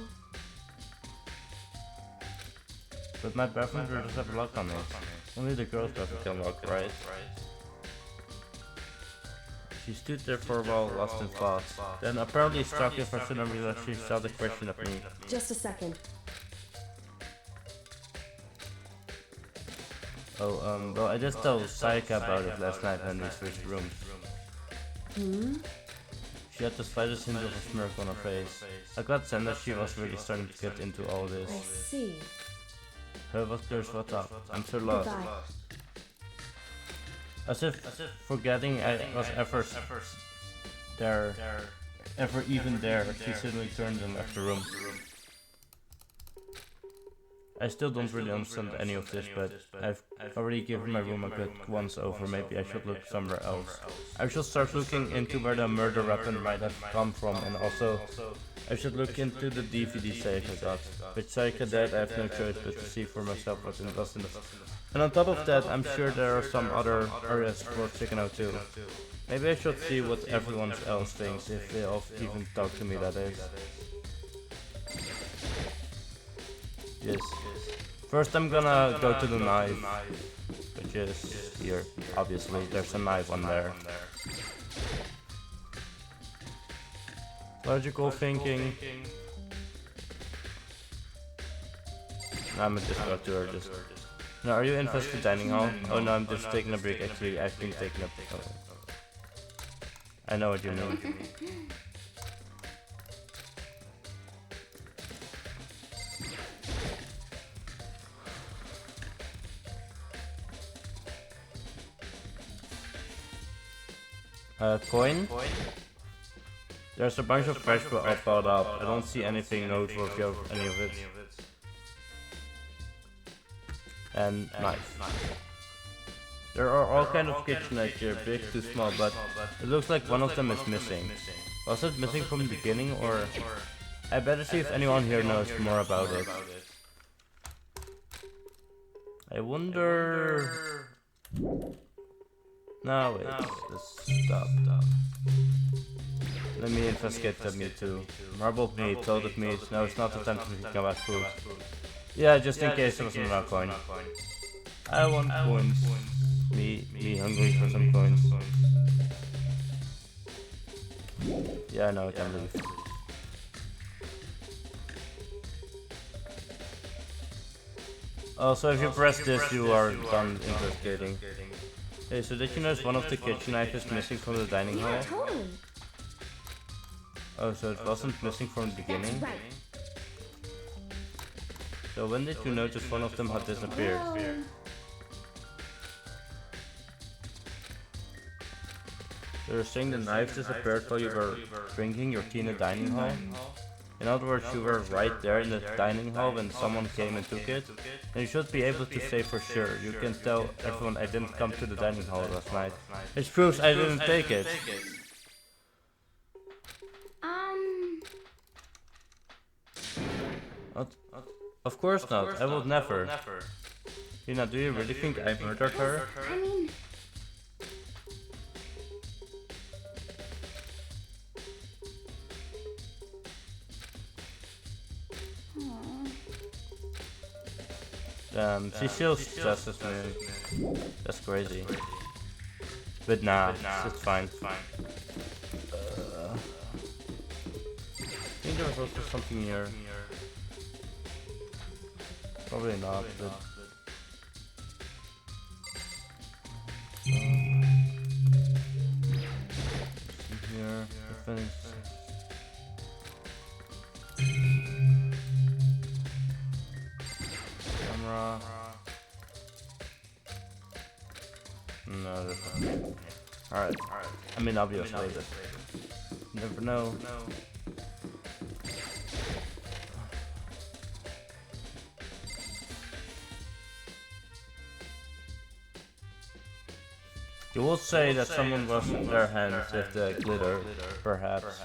But my bathroom door does have a lock on it. Only the girls' bathroom can lock, right? She stood there for a while, lost in thoughts. Then apparently struck with her son and realized she saw the question of me. Just a second. Oh, well, I just told Saika about it last night when we switched rooms. She had the slightest hint of a smirk on her face. I got sense that she was really starting to get into all this. I see. What's up? I'm so lost. Goodbye. As if forgetting I was ever even there, she suddenly turned and left the room. I still don't really understand any of this, but I've already given my room a good once over. Maybe I should look somewhere else. I should start looking into where the murder weapon might have come from, and also I should look into the DVD save I got. With Saika dead, I have no choice but to see for myself what it was in the... And on top of that, I'm sure there are some other areas worth checking out too. Maybe I should see what everyone else thinks, if they all even talk to me, that is. Yes. First I'm gonna go to the knife, which is here. Obviously, there's a knife on there. Logical thinking. I'm just go to her. Just. Now, are you interested in dining hall? Oh no, I'm just taking a break. Actually, I've been taking a break. Oh. I know what you mean. Coin? There's a bunch of trash piled up. I don't see anything noteworthy of any of it. And knife. There are all kinds of kitchenettes here, big to small, but it looks like one of them is missing. Was it missing from the beginning, or... I better see if anyone here knows more about it. I wonder... No, wait, stop. Let me investigate the meat too. Marbled meat, salted meat, no, it's not the time to think about food. Yeah, just in case there was another coin. I want coins. Me hungry for some coins. Yeah, no, I can leave. Also, if you press this, you are done investigating. Hey, so did you notice one of the kitchen knives is missing from the dining hall? Yeah, totally. Oh, so it wasn't missing from the beginning? That's right. So when did you notice one of them had disappeared? Well, So you're saying the knife disappeared while you were drinking your tea in the dining hall? In other words, you were right there in the dining hall when someone came and took it? And you should be able to say for sure. You can tell everyone I didn't come to the dining hall last night. Which proves I didn't take it. What? Of course not, I would never. Lina, do you really think I murdered her? I mean, She feels just as me. That's crazy. But nah, it's fine. I think there was also something here. Probably not, but... Here, finish. Camera. No, there's nothing. Alright. I mean, obviously, but you never know. You would say that someone washed their hands with the glitter, perhaps.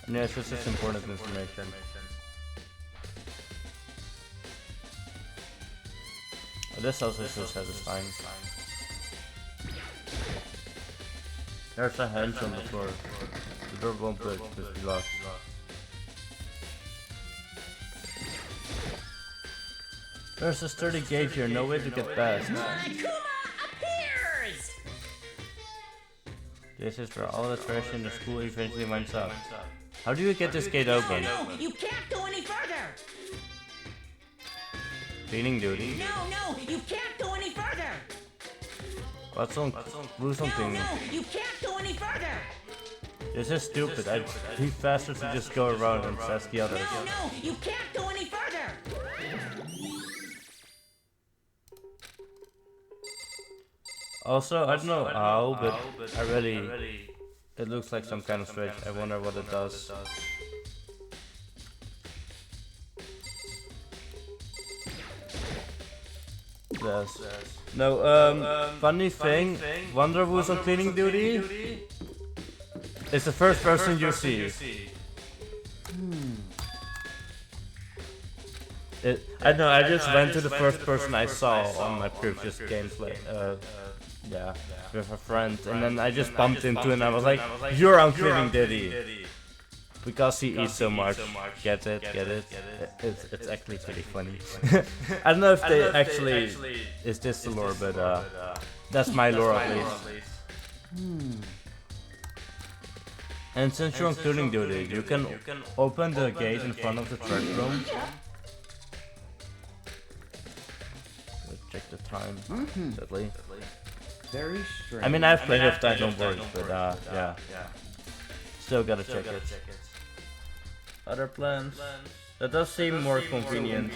And yes, this is important information. This also is so satisfying. There's a hench on the floor. The door won't break, just be locked. There's a sturdy gate here, no way to get past. Akuma appears! This is where all the trash in the school eventually winds up. How do you get this gate open? No, you can't go any further! Cleaning duty? No, you can't go any further! What's on? Do something. No, you can't go any further! This is stupid. I'd be faster to just go around and ask the others. No, you can't go any further! Also, I don't know how, but I really... It looks like some kind of switch. I wonder what it does. Yes. No, funny thing, wonder who's on cleaning duty? It's the first person you see. I don't know, I just went to the first person I saw on my previous gameplay. Yeah, with a friend, and then I just bumped into him and I was like, you're on cleaning duty! Because he eats so much. Get it? It's actually pretty funny. I don't know if they actually is this the lore, but that's my lore at least. And since you're on cleaning duty, you can open the gate in front of the trash room. Let's check the time. Sadly. Very strange. I mean, I have plenty of time, don't worry, but yeah. Still gotta check it. Other plans? That does seem more convenient.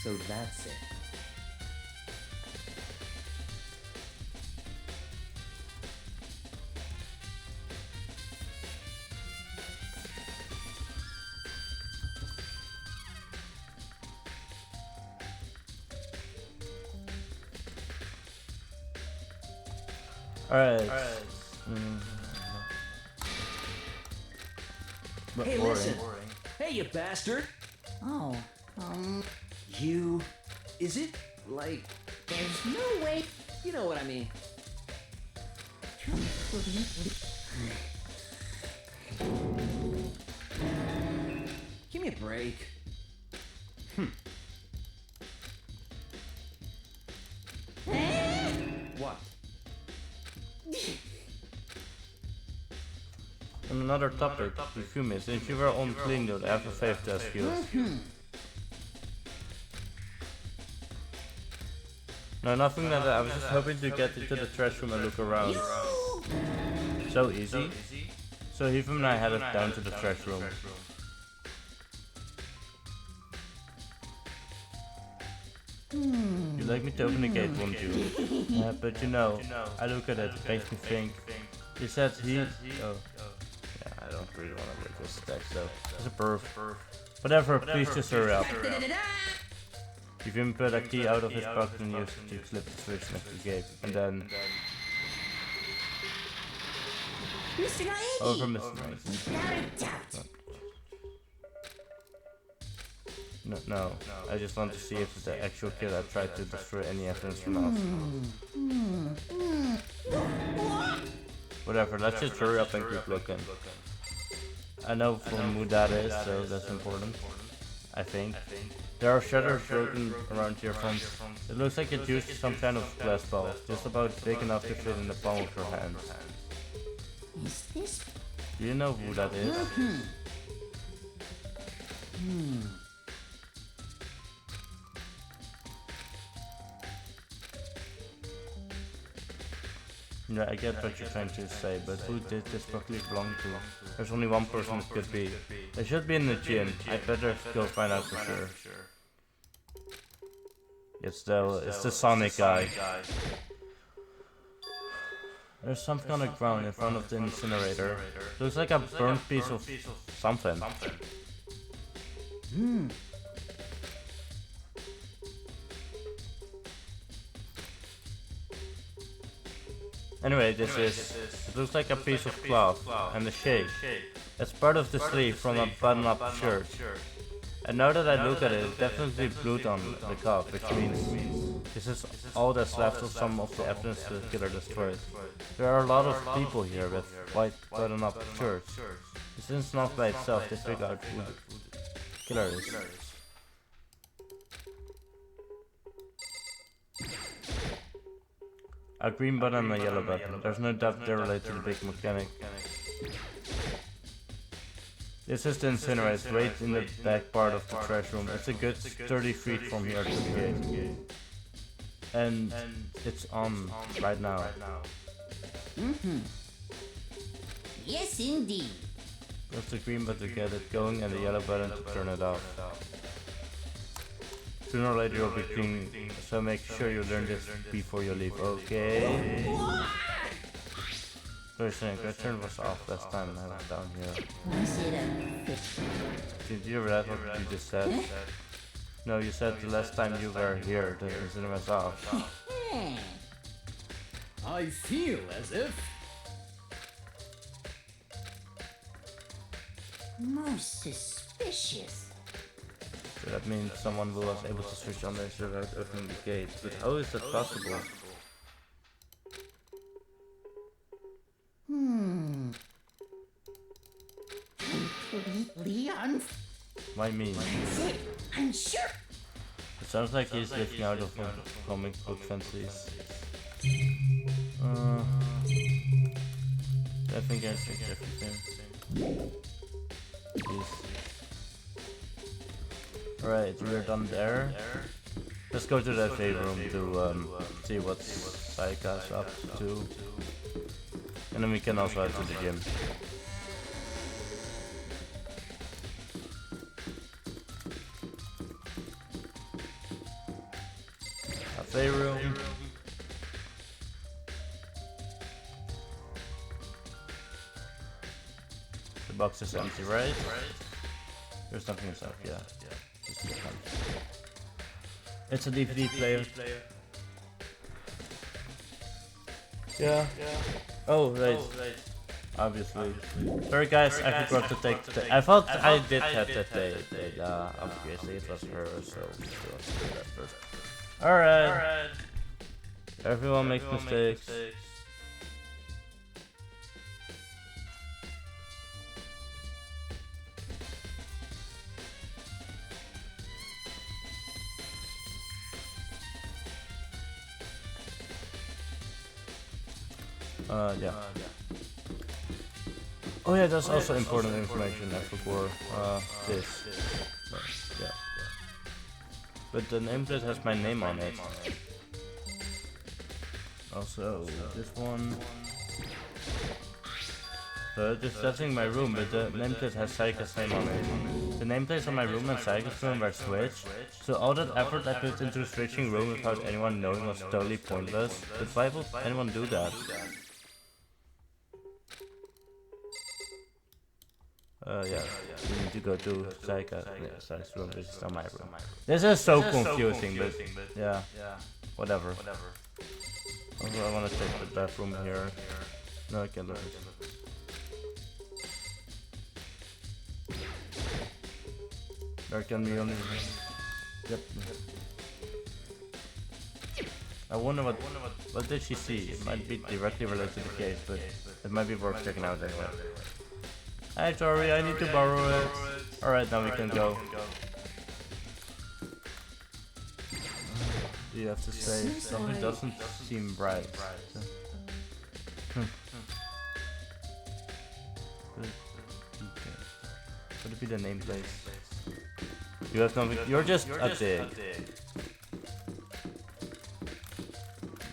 So that's it. Alright. Hey, Boring. listen. Hey, you bastard. Oh, You. Is it like. there's no way. You know what I mean? Give me a break. What? On another topic, Yufumi, since you were on clean note, I have a favor to ask you. No, nothing like that. I was just hoping to get into the trash room and look around. So easy. So Yufumi and I headed down to the trash room. You'd like me to open the gate, won't you? But you know, I look at it, it makes me think. He said he. Oh. Yeah, I don't really want to break this text, so. It's a perf. Whatever, please just hurry up. Yufumi put a key out of his pocket and used it to flip the switch next to the gate. And then. Mr. Naegi! Over Mr. Nice. Without a doubt. No, I just want to see if the actual killer tried to destroy any evidence from us. Whatever, let's just hurry up and keep looking. I know from who that is, so that's important. I think. There are shutters broken around here from. It looks like it used some kind of glass ball, just about big enough to fit in the palm of your hand. Is this? Do you know who that is? Yeah, I get what you're trying to say, but who did this properly belong to? There's only one person it could be. They should be in the gym. I'd better go find out for sure. It's the Sonic guy. There's something on the ground in front of the incinerator. Looks like a burnt piece of something. Anyway, this is. It looks like a piece of cloth and a shape. It's part of the sleeve from a button-up shirt. And now that I look at it, it's definitely blood on the cuff, which means this is all that's left of some of the evidence the killer destroyed. There are a lot of people here with white button-up shirts. This is not by itself to figure out who the killer is. A green button and a yellow button. There's no doubt they're related to the big mechanic. This is the incinerator right in the back part of the trash room. It's a good 30 feet from here to the gate. And it's on right now. Yes, indeed. Press the green button to get it going and the yellow button to turn it off. Sooner or later you'll be clean, so make sure you learn this before you leave, okay? First thing, I turned was off last time I was down here. Was it a fish? Did you read what you just said? No, you said the last time you were here, the incident was off. I feel as if. Most suspicious. So that means someone was able to switch on this without opening the gate. But how is that possible? Completely Why me? unfit. I'm sure. It sounds like he's living out of comic book fantasies. I think I checked everything. Jeez. Alright, we're done there. Let's go to that fade room to see what Saika's up to. And then we can also head to the gym. playroom. The box is empty, right? There's nothing inside, yeah. Just the punch. It's a DVD player. Yeah. Oh, right. Obviously. Sorry guys, I forgot to take the... I thought I did have the data. Obviously it was her, so we still have to do that first. Alright. Everyone makes mistakes. Yeah. Oh yeah, that's also important information I forgot. This. But, yeah. But the nameplate has my name on it. Also, this one. Just setting my room, but the nameplate has Saika's name on it. The nameplates on my room and Saika's room were switched, so all that effort I put into switching room without anyone knowing was totally pointless. But why would anyone do that? Yeah, we need to go to Saika's room, which is not my room. This is so confusing, but yeah, whatever. Also, I want to check the bathroom here. No, I can't do it. There can be only... Yep. I wonder what did she see? It might be directly related to the case, but it might be worth checking out anyway. Hi Tori, I need to borrow it. Alright, now we can go. You have to say something doesn't seem right. Could it be the nameplate? You have nothing. You're just a dig.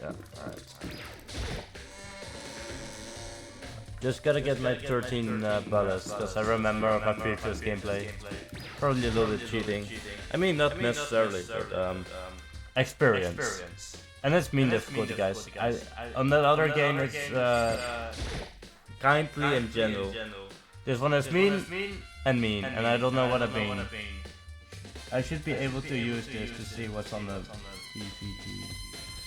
Yeah, alright. Just gotta get my 13 bullets, because I remember my previous gameplay. Probably a little bit cheating. I mean, not necessarily, but experience. And it's mean difficulty, guys. On that other game, it's kindly and gentle. This one is mean, and I don't know what I mean. I should be able to use this to see what's on the DVD.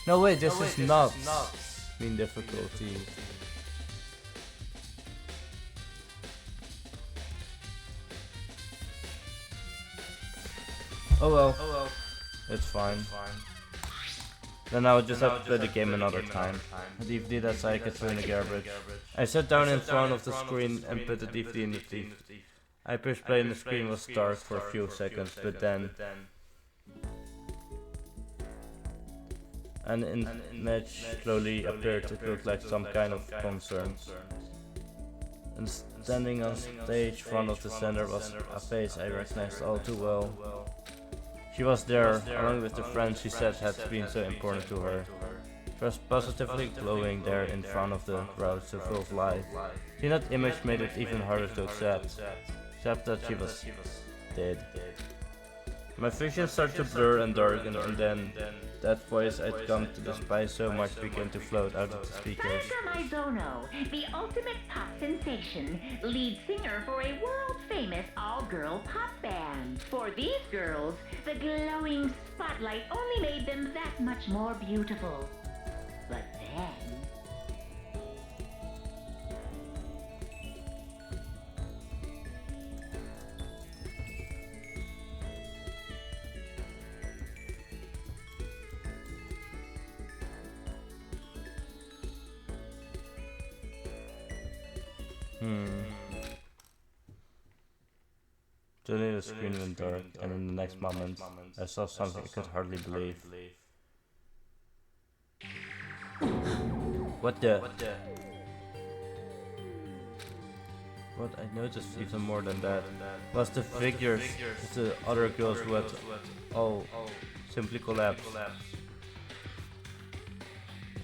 No wait, this is not mean difficulty. Oh well, it's fine. Then I would just have to play the game another time. The DVD that I could throw in the garbage. I sat down in front of the screen and put the DVD in the thief. I pushed play and the screen was dark for a few seconds, but then an image slowly appeared. It looked like some kind of concern. And standing on stage in front of the center was a face I recognized all too well. She was there, along with the friend she said had been so important to her. She was positively glowing there in front of the crowd, so full of life. Seeing that image made it even harder to accept. Except that she was dead. My vision started to blur and darken, and then that voice I'd come to despise so much began to float out of the speakers. Sayaka Mizono, the ultimate pop sensation, lead singer for a world-famous all-girl pop band. For these girls, the glowing spotlight only made them that much more beautiful. But then... Suddenly the screen went dark, and in the next moment, I saw something I could hardly believe. What the? What I noticed even more than that was the figures of the other girls who had all simply collapsed.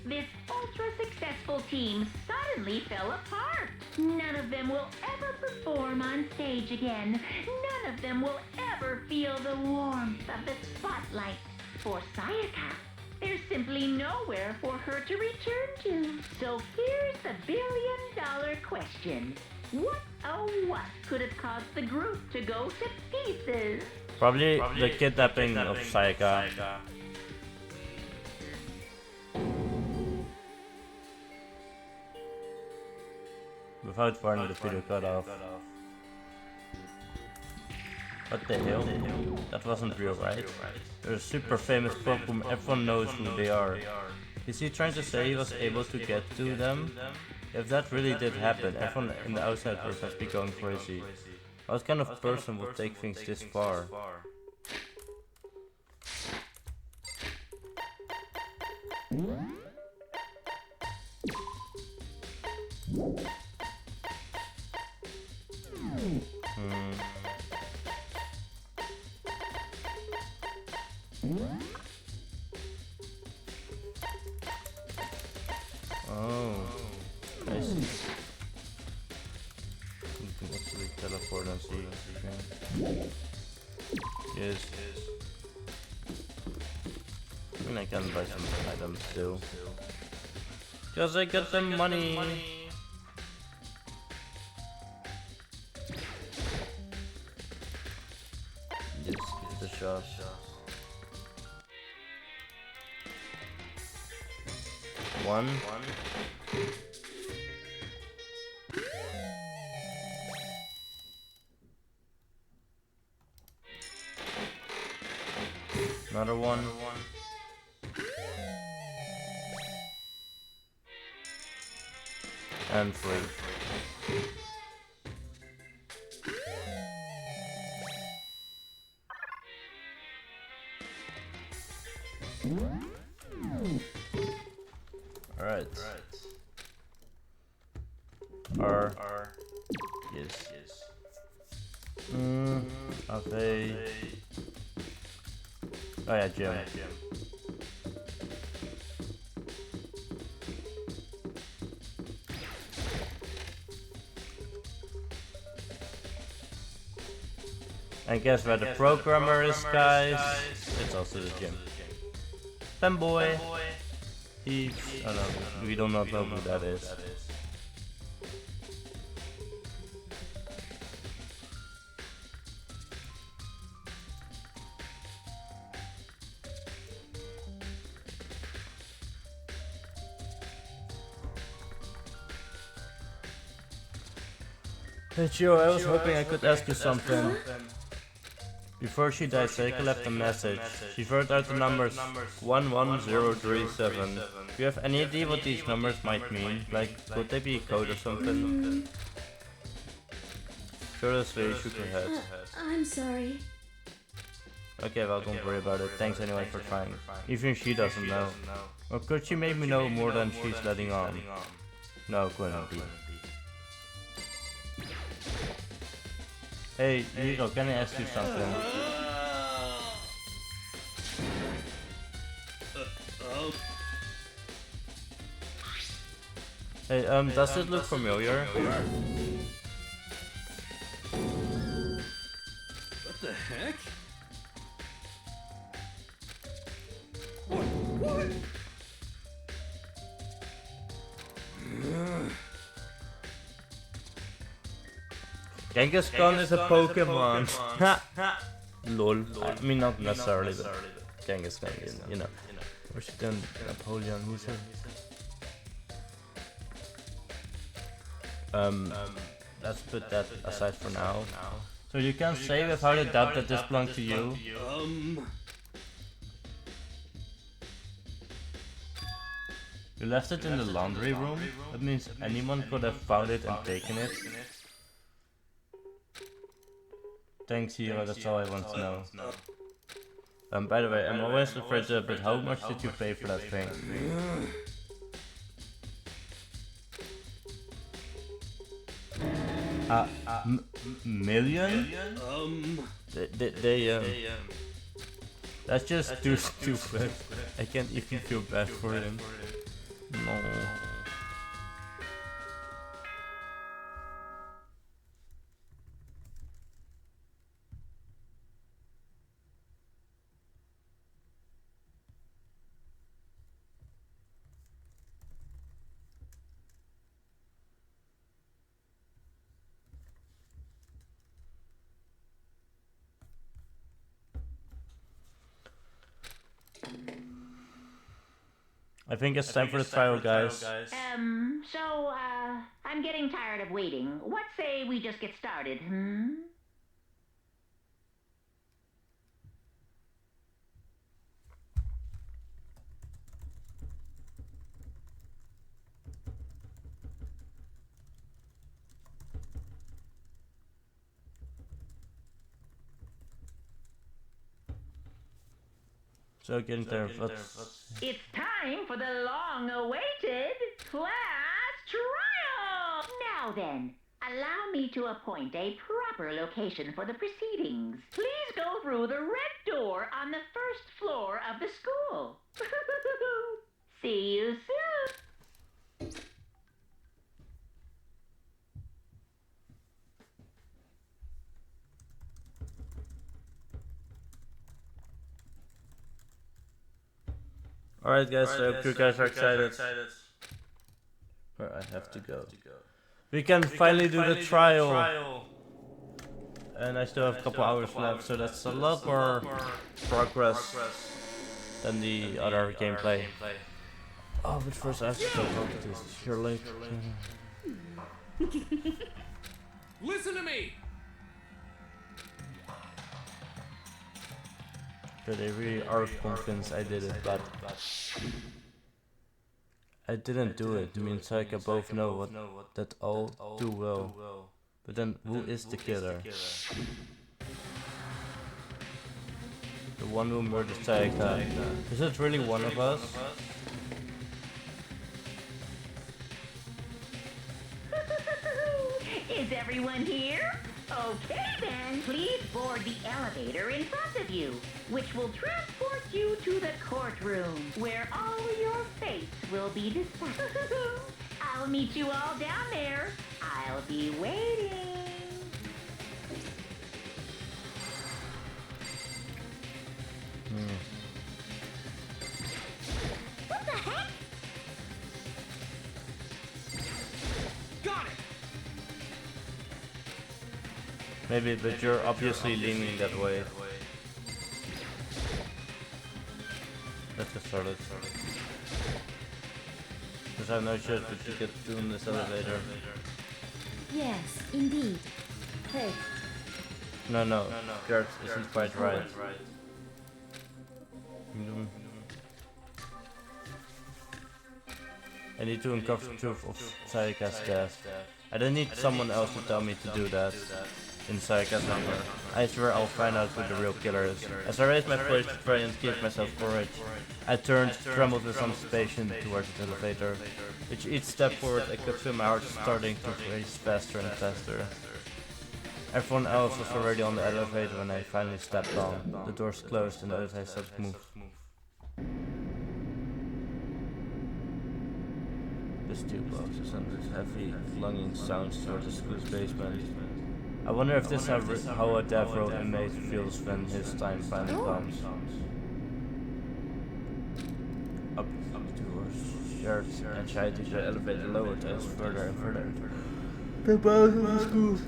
This ultra-successful team suddenly fell apart. None of them will ever perform on stage again. None of them will ever feel the warmth of the spotlight. For Sayaka, There's simply nowhere for her to return to. So here's the billion-dollar question. What, oh what, could have caused the group to go to pieces? Probably the kidnapping of Saika. Without warning, the video cut off. What the hell? That wasn't real, right? They're a super famous pop whom everyone knows who they are. Is he trying to say he was able to get to them? If that really did happen, everyone in the outside world must be going crazy. What kind of person would take things this far? Oh, I see. You can actually teleport and see. Okay. Yes. I mean, I can buy some items too. Cause I got some money. Just get the shot. One. Another one. And 3. Alright. R. Yes. Okay. Oh yeah, gym. And guess where the programmer is, guys? It's also the gym. Femboy. He. Oh no, we do not know who that is. Hey Gio, I was hoping I could ask you something. Before she died, Seika left a message. She wrote out the numbers 11037. Do you have any idea what these numbers might mean? Like, could they be a code or something? Curiously, shook her head. I'm sorry. Okay, well, don't worry about it. Thanks anyway for trying. Even she doesn't know. Or could she maybe know more than she's letting on? No, couldn't be. Hey, Hiro, can I ask you something? Hey, does it look familiar? What the heck? What? Genghis-Khan is a Pokemon. Lol. I mean, not necessarily, but Genghis-Khan, you know. Or she done Napoleon, who's it? Let's put that aside for now. So you can say without a doubt that this belonged to you? You left it in the laundry room? That means anyone could have found it and taken it? Thanks, Hiro, that's all I want to know. By the way, I'm always afraid but how much did you pay for that thing? Million? That's just too stupid. I can't even feel bad for him. No. I think it's time for the trial, guys. I'm getting tired of waiting. What say we just get started, hmm? So getting there, but It's time for the long-awaited class trial! Now then, allow me to appoint a proper location for the proceedings. Please go through the red door on the first floor of the school. See you soon! alright, guys. I hope you guys are excited. Where I have to go. We can finally do the trial. And I still have a couple hours left, so that's a lot more progress than the other gameplay. Oh, but first I have to talk about this. You're late. Listen to me! So they really are convinced I did it, but I didn't do it. Me and Saika both know that all too well. But then, who is the killer? The one who murdered Saika. Is it really one of us? Is everyone here? Okay then, please board the elevator in front of you, which will transport you to the courtroom, where all your fates will be decided. I'll meet you all down there. I'll be waiting. What the heck? Got it! Maybe, but you're obviously leaning that way. Let's get started. Because I have no choice but to get to this elevator. Yes, indeed. Hey, No, Gert isn't quite right. I need to uncover the truth of Saika's death. I don't need someone else to tell me to do that. In Saika's number. I swear I'll find out who the real killer is. As I raise my voice to try and give myself courage, I turned, trembled with anticipation towards the elevator. With each step forward, I could feel my heart starting to race faster and faster. Everyone else was already on the elevator when I finally stepped on. The doors closed and the elevator started to move. The steel boxes and this heavy, lunging sounds toward the school's basement. I wonder if this is how a death row inmate feels when his time finally comes. Up the doors, Gert and tried to the elevator lowered us further and further. The boss of the school.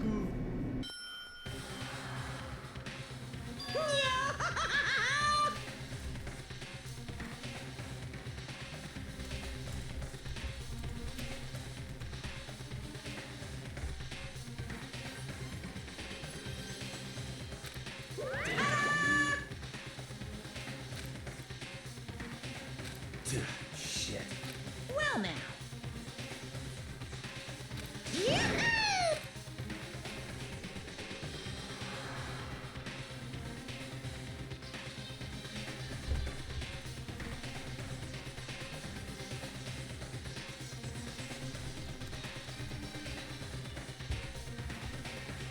Shit. Well now.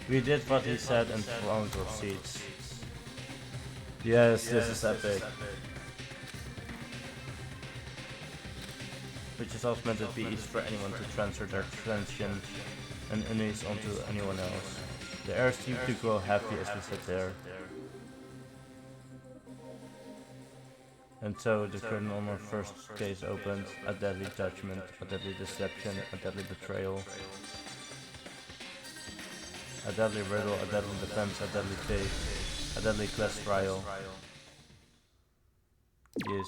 We did what he said and front row seats. Yes, this is epic. Which is also meant to be easy for anyone to transfer their attention and unease onto anyone else. The air seemed to grow heavy as we sat there. And so the curtain on our first case opened, a deadly judgment, a deadly deception, a deadly betrayal. A deadly riddle, a deadly defense, a deadly fate, a deadly class trial. Yes.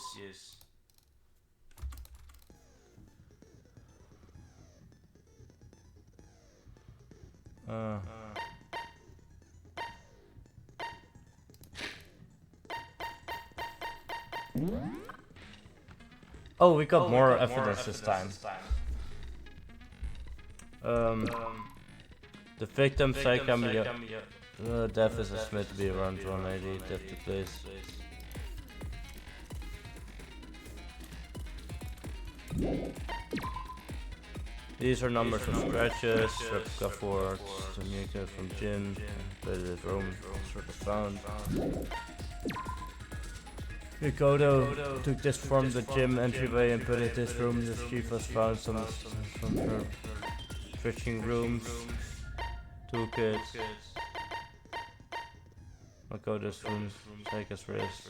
Oh, we got more evidence this time. The victim psychomedia death is estimated to be around 180 death took place. These are numbers of scratches, replica forts, communicated from gym, plated room, sort of found. Rikoto took this from the gym entryway and put it in this room. The chief was found some from her fishing rooms. Toolkits. Makoto's room, Seika's wrist.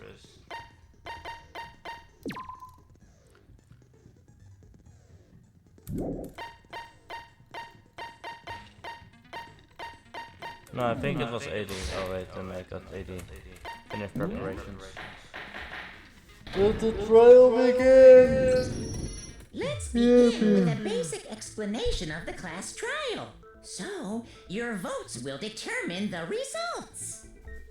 No, I think it was 80. Oh wait, then I got 80. Finished preparations. Let the trial begin! Let's begin with a basic explanation of the class trial. So, your votes will determine the results.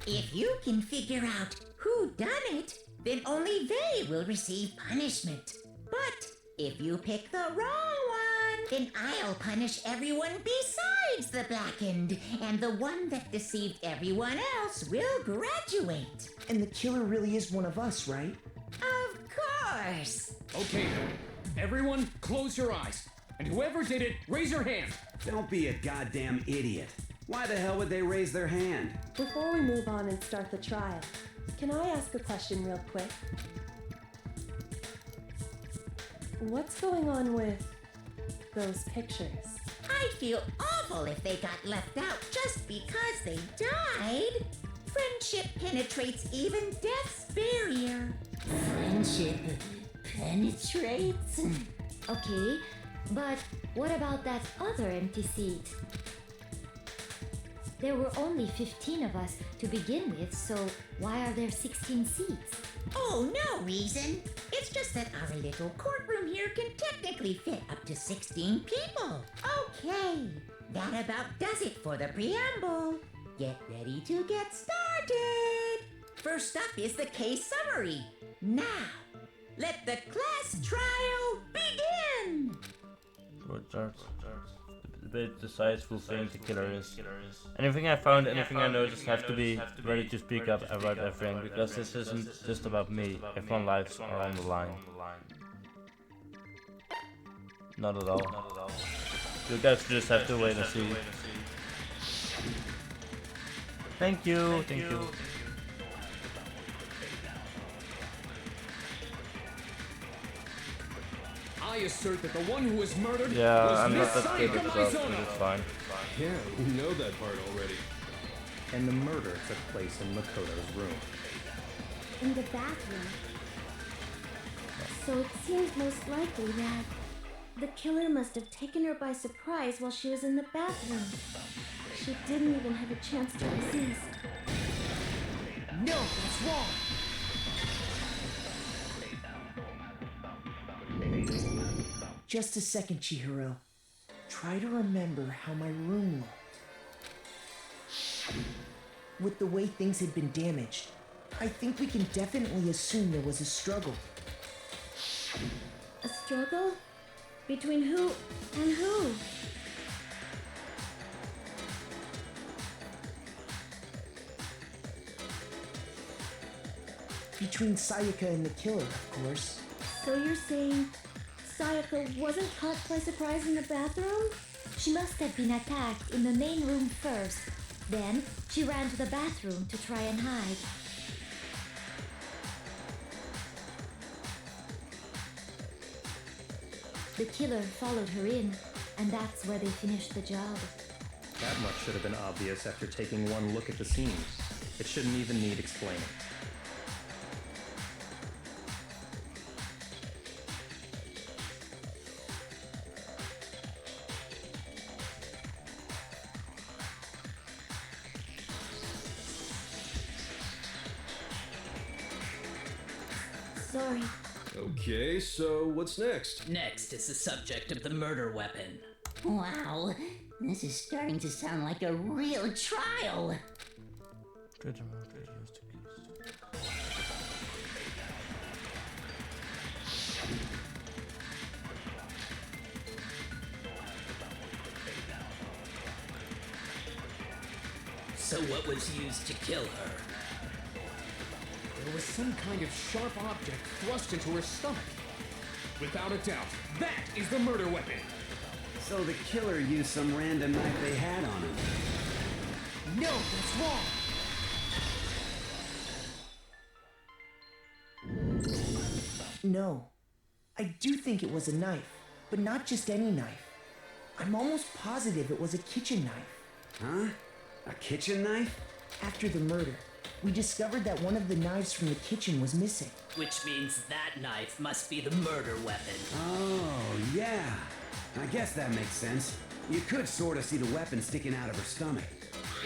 If you can figure out who done it, then only they will receive punishment. But if you pick the wrong one, then I'll punish everyone besides the blackened, and the one that deceived everyone else will graduate. And the killer really is one of us, right? Of course. Okay, everyone, close your eyes. And whoever did it, raise your hand. Don't be a goddamn idiot. Why the hell would they raise their hand? Before we move on and start the trial, can I ask a question real quick? What's going on with those pictures? I'd feel awful if they got left out just because they died. Friendship penetrates even death's barrier. Friendship penetrates? Okay, but what about that other empty seat? There were only 15 of us to begin with, so why are there 16 seats? Oh, no reason. It's just that our little courtroom here can technically fit up to 16 people. Okay, that about does it for the preamble. Get ready to get started. First up is the case summary. Now, let the class trial begin. The debate decides who thinks the killer is. Anything I found, anything I noticed, have to be ready to speak up about everything, because this isn't just about me. Everyone's lives are on the line. Not at all. You guys just have to wait and see. Thank you. I assert that the one who was murdered Yeah, was I'm Miss not that good Sayaka at stuff, Mizuno. but it's fine. Yeah, we know that part already. And the murder took place in Makoto's room. In the bathroom. So it seems most likely that the killer must have taken her by surprise while she was in the bathroom. She didn't even have a chance to resist. No, that's wrong. Just a second, Chihiro. Try to remember how my room looked. With the way things had been damaged, I think we can definitely assume there was a struggle. A struggle? Between who and who? Between Sayaka and the killer, of course. So you're saying Sayaka wasn't caught by surprise in the bathroom? She must have been attacked in the main room first. Then she ran to the bathroom to try and hide. The killer followed her in, and that's where they finished the job. That much should have been obvious after taking one look at the scene. It shouldn't even need explaining. Sorry. Okay, so what's next? Next is the subject of the murder weapon. Wow, This is starting to sound like a real trial. So what was used to kill her? There was some kind of sharp object thrust into her stomach. Without a doubt, that is the murder weapon. So the killer used some random knife they had on him. No, that's wrong. No. I do think it was a knife, but not just any knife. I'm almost positive it was a kitchen knife. Huh? A kitchen knife? After the murder, we discovered that one of the knives from the kitchen was missing. Which means that knife must be the murder weapon. Oh, yeah. I guess that makes sense. You could sort of see the weapon sticking out of her stomach.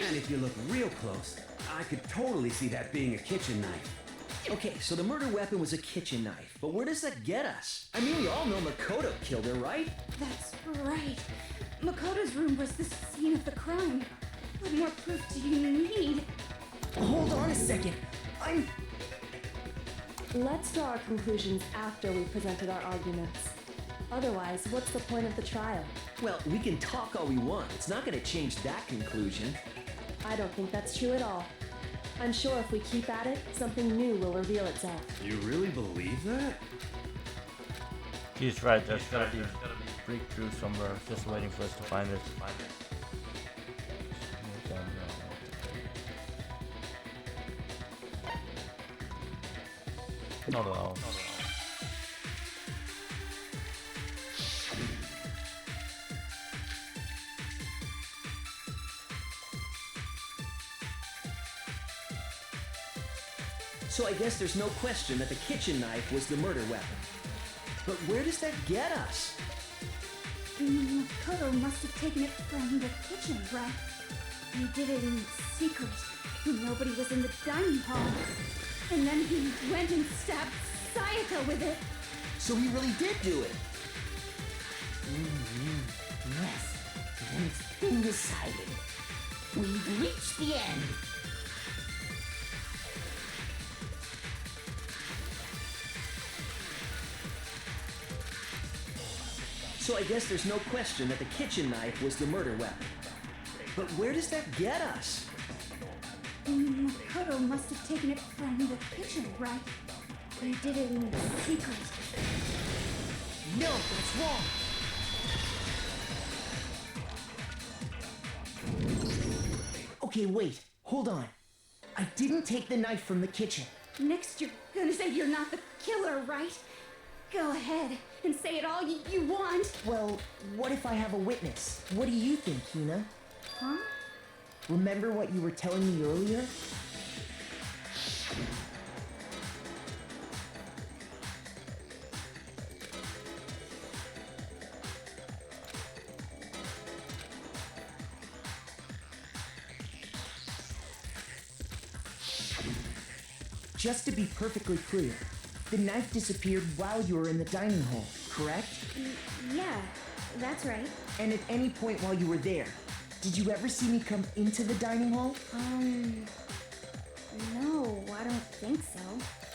And if you look real close, I could totally see that being a kitchen knife. Okay, so the murder weapon was a kitchen knife, but where does that get us? I mean, we all know Makoto killed her, right? That's right. Makoto's room was the scene of the crime. What more proof do you need? Hold on a second. Let's draw our conclusions after we've presented our arguments. Otherwise, what's the point of the trial? Well, we can talk all we want. It's not going to change that conclusion. I don't think that's true at all. I'm sure if we keep at it, something new will reveal itself. You really believe that? He's right, there's gotta be breakthrough somewhere, just waiting for us to find it. Not at all. So I guess there's no question that the kitchen knife was the murder weapon. But where does that get us? Makoto must have taken it from the kitchen, right? He did it in secret. Nobody was in the dining hall. And then he went and stabbed Sayaka with it. So he really did do it. Yes, then it's been decided. We've reached the end. So I guess there's no question that the kitchen knife was the murder weapon. But where does that get us? Makoto must have taken it from the kitchen, right? He did it in secret. No, that's wrong. Okay, wait. Hold on. I didn't take the knife from the kitchen. Next, you're gonna say you're not the killer, right? Go ahead and say it all you want. Well, what if I have a witness? What do you think, Hina? Huh? Remember what you were telling me earlier? Just to be perfectly clear, the knife disappeared while you were in the dining hall, correct? Yeah, that's right. And at any point while you were there, did you ever see me come into the dining hall? No, I don't think so.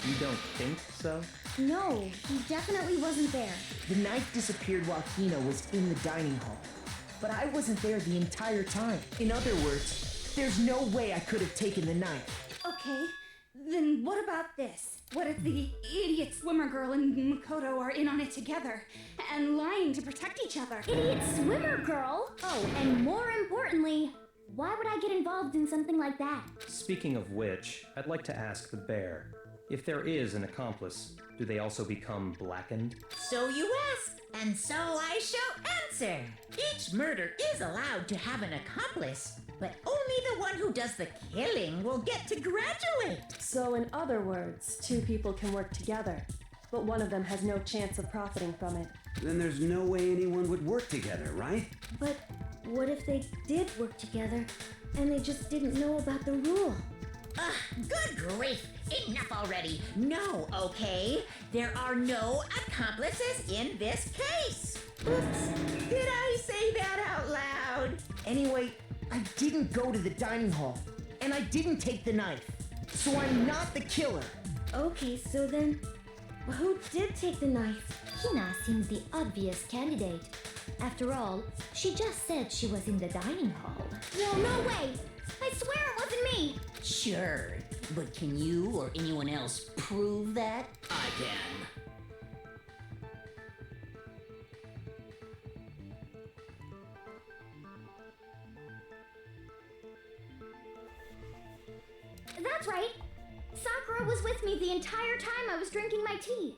You don't think so? No, he definitely wasn't there. The knife disappeared while Hina was in the dining hall. But I wasn't there the entire time. In other words, there's no way I could have taken the knife. Okay, then what about this? What if the idiot swimmer girl and Makoto are in on it together and lying to protect each other? Idiot swimmer girl? Oh, and more importantly, why would I get involved in something like that? Speaking of which, I'd like to ask the bear, if there is an accomplice, do they also become blackened? So you ask, and so I shall answer. Each murder is allowed to have an accomplice, but only the one who does the killing will get to graduate. So in other words, two people can work together, but one of them has no chance of profiting from it. Then there's no way anyone would work together, right? But what if they did work together and they just didn't know about the rule? Good grief! Enough already! No, okay? There are no accomplices in this case! Oops! Did I say that out loud? Anyway, I didn't go to the dining hall, and I didn't take the knife, so I'm not the killer. Okay, so then, who did take the knife? Hina seems the obvious candidate. After all, she just said she was in the dining hall. No way! I swear it wasn't me! Sure, but can you or anyone else prove that? I can. That's right! Sakura was with me the entire time I was drinking my tea.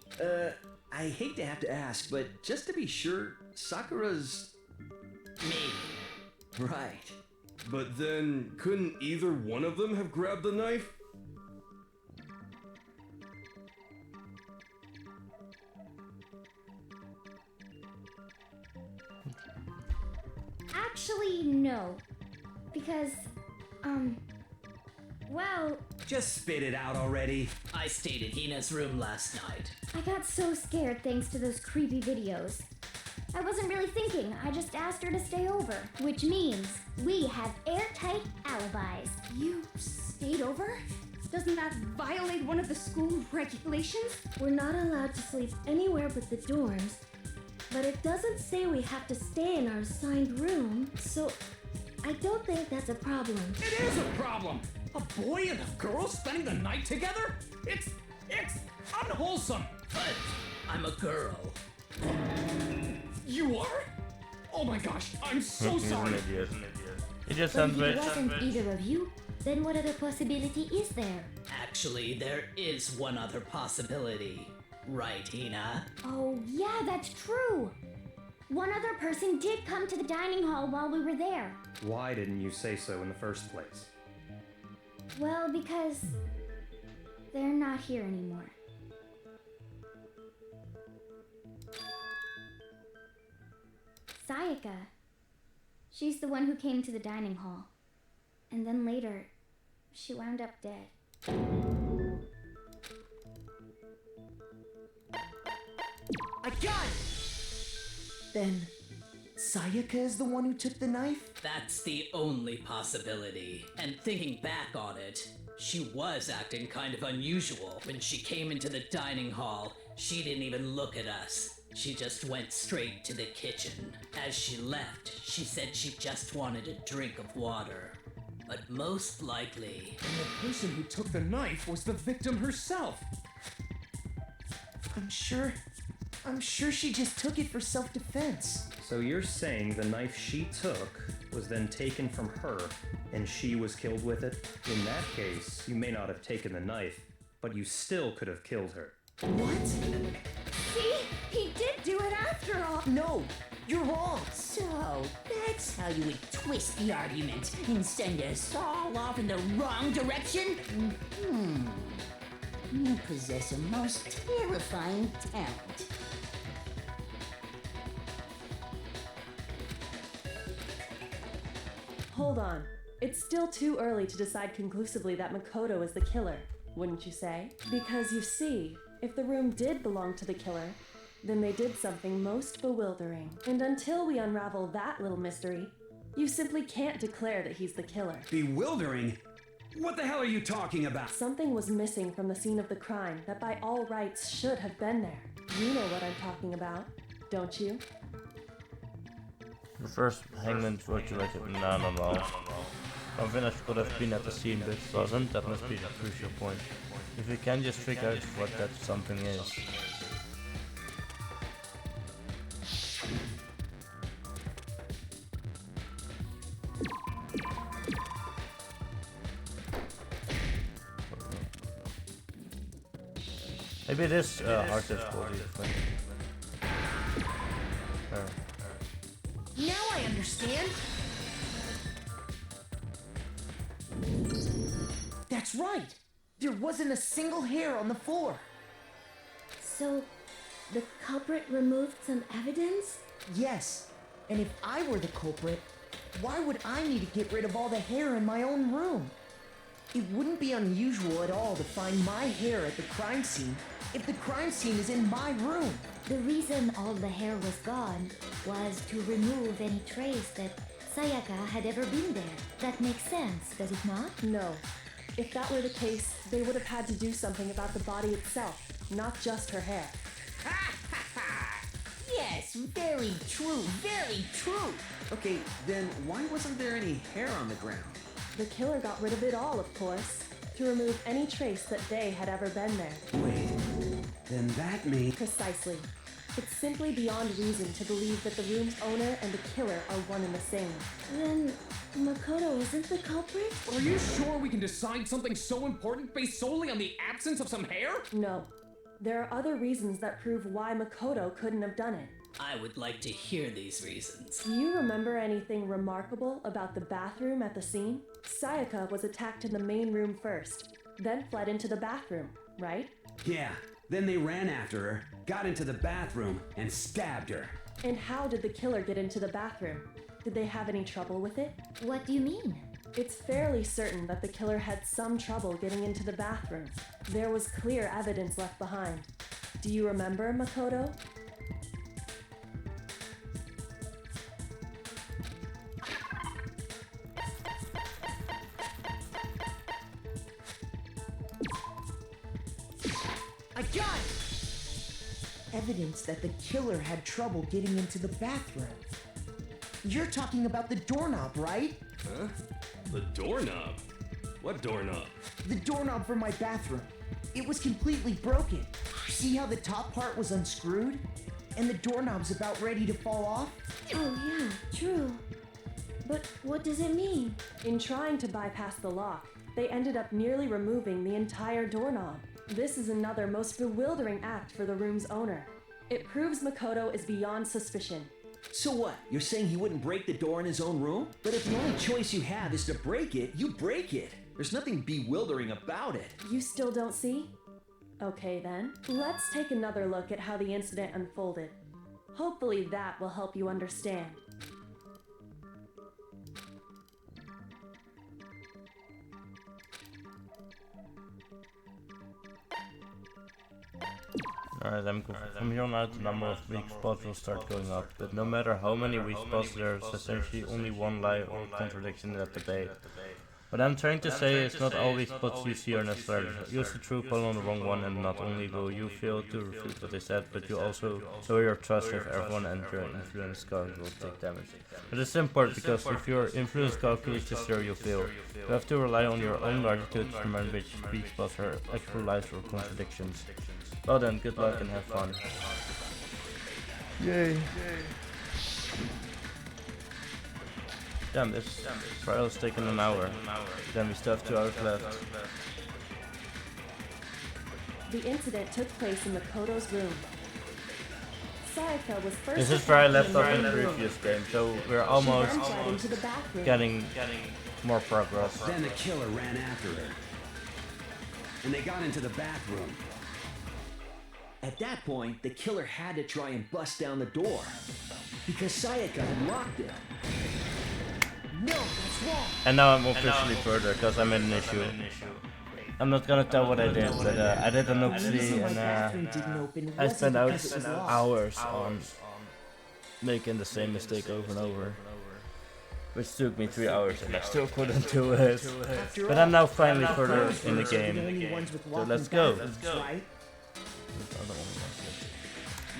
I hate to have to ask, but just to be sure, Sakura's... Me. Right. But then, couldn't either one of them have grabbed the knife? Actually, no. Because, well, Just spit it out already. I stayed in Hina's room last night. I got so scared thanks to those creepy videos. I wasn't really thinking, I just asked her to stay over. Which means we have airtight alibis. You stayed over? Doesn't that violate one of the school regulations? We're not allowed to sleep anywhere but the dorms, but it doesn't say we have to stay in our assigned room, so I don't think that's a problem. It is a problem! A boy and a girl spending the night together? It's unwholesome! But I'm a girl. You are? Oh my gosh, I'm so sorry! He just But if sounds it wasn't either of you, then what other possibility is there? Actually, there is one other possibility. Right, Hina? Oh, yeah, that's true. One other person did come to the dining hall while we were there. Why didn't you say so in the first place? Well, because they're not here anymore. Sayaka. She's the one who came to the dining hall. And then later, she wound up dead. I got it! Then, Sayaka is the one who took the knife? That's the only possibility. And thinking back on it, she was acting kind of unusual. When she came into the dining hall, she didn't even look at us. She just went straight to the kitchen. As she left, she said she just wanted a drink of water. But most likely... And the person who took the knife was the victim herself! I'm sure she just took it for self-defense. So you're saying the knife she took was then taken from her, and she was killed with it? In that case, you may not have taken the knife, but you still could have killed her. What? See? He did do it after all. No, you're wrong. So, that's how you would twist the argument and send us all off in the wrong direction? You possess a most terrifying talent. Hold on. It's still too early to decide conclusively that Makoto is the killer, wouldn't you say? Because you see, if the room did belong to the killer, then they did something most bewildering. And until we unravel that little mystery, you simply can't declare that he's the killer. Bewildering? What the hell are you talking about? Something was missing from the scene of the crime that by all rights should have been there. You know what I'm talking about, don't you? The first hangman virtuated. No. Convention could have been at the scene, but it wasn't. That must be the crucial point. If we can just figure out what that something is. Maybe it is hard difficulty. Now I understand. That's right. There wasn't a single hair on the floor. So, the culprit removed some evidence? Yes. And if I were the culprit, why would I need to get rid of all the hair in my own room? It wouldn't be unusual at all to find my hair at the crime scene if the crime scene is in my room. The reason all the hair was gone was to remove any trace that Sayaka had ever been there. That makes sense, does it not? No. If that were the case, they would have had to do something about the body itself, not just her hair. Yes, very true, very true. Okay, then why wasn't there any hair on the ground? The killer got rid of it all, of course, to remove any trace that they had ever been there. Wait, then that means... Precisely. It's simply beyond reason to believe that the room's owner and the killer are one and the same. Then Makoto isn't the culprit? Are you sure we can decide something so important based solely on the absence of some hair? No. There are other reasons that prove why Makoto couldn't have done it. I would like to hear these reasons. Do you remember anything remarkable about the bathroom at the scene? Sayaka was attacked in the main room first, then fled into the bathroom, right? Yeah, then they ran after her, got into the bathroom, and stabbed her. And how did the killer get into the bathroom? Did they have any trouble with it? What do you mean? It's fairly certain that the killer had some trouble getting into the bathroom. There was clear evidence left behind. Do you remember, Makoto? I got it! Evidence that the killer had trouble getting into the bathroom. You're talking about the doorknob, right? Huh? The doorknob? What doorknob? The doorknob for my bathroom. It was completely broken. See how the top part was unscrewed? And the doorknob's about ready to fall off? Oh yeah, true. But what does it mean? In trying to bypass the lock, they ended up nearly removing the entire doorknob. This is another most bewildering act for the room's owner. It proves Makoto is beyond suspicion. So what? You're saying he wouldn't break the door in his own room? But if the only choice you have is to break it, you break it. There's nothing bewildering about it. You still don't see? Okay then, let's take another look at how the incident unfolded. Hopefully that will help you understand. Alright, from here on out the number of weak spots will start going up, but no matter how many weak spots, there's essentially only one lie or contradiction in that debate. What I'm trying to say is not all weak spots you see are necessary. Use the true pull on the wrong one, and not only will you fail to refute what they said, but you also lower your trust with everyone, and your influence score will take damage. But it's important because if your influence calculates to zero, you fail. You have to rely on your own logic to determine which weak spots are actual lies or contradictions. Well then, good luck and have fun. Yay. Damn, this trial's taken an hour. Then we still have 2 hours left. The incident took place in Makoto's room. Sayaka was first. This is where I left off in the previous game, so we're almost getting more progress. Then the killer ran after her. And they got into the bathroom. At that point, the killer had to try and bust down the door, because Sayaka had locked it. No, that's wrong. And now I'm officially further, because I'm in an issue. I'm not gonna tell what I did, but I did an oopsie, and I spent hours on making the same mistake over and over. Which took me 3 hours, and I still couldn't do it. But I'm now finally further in the game, so let's go.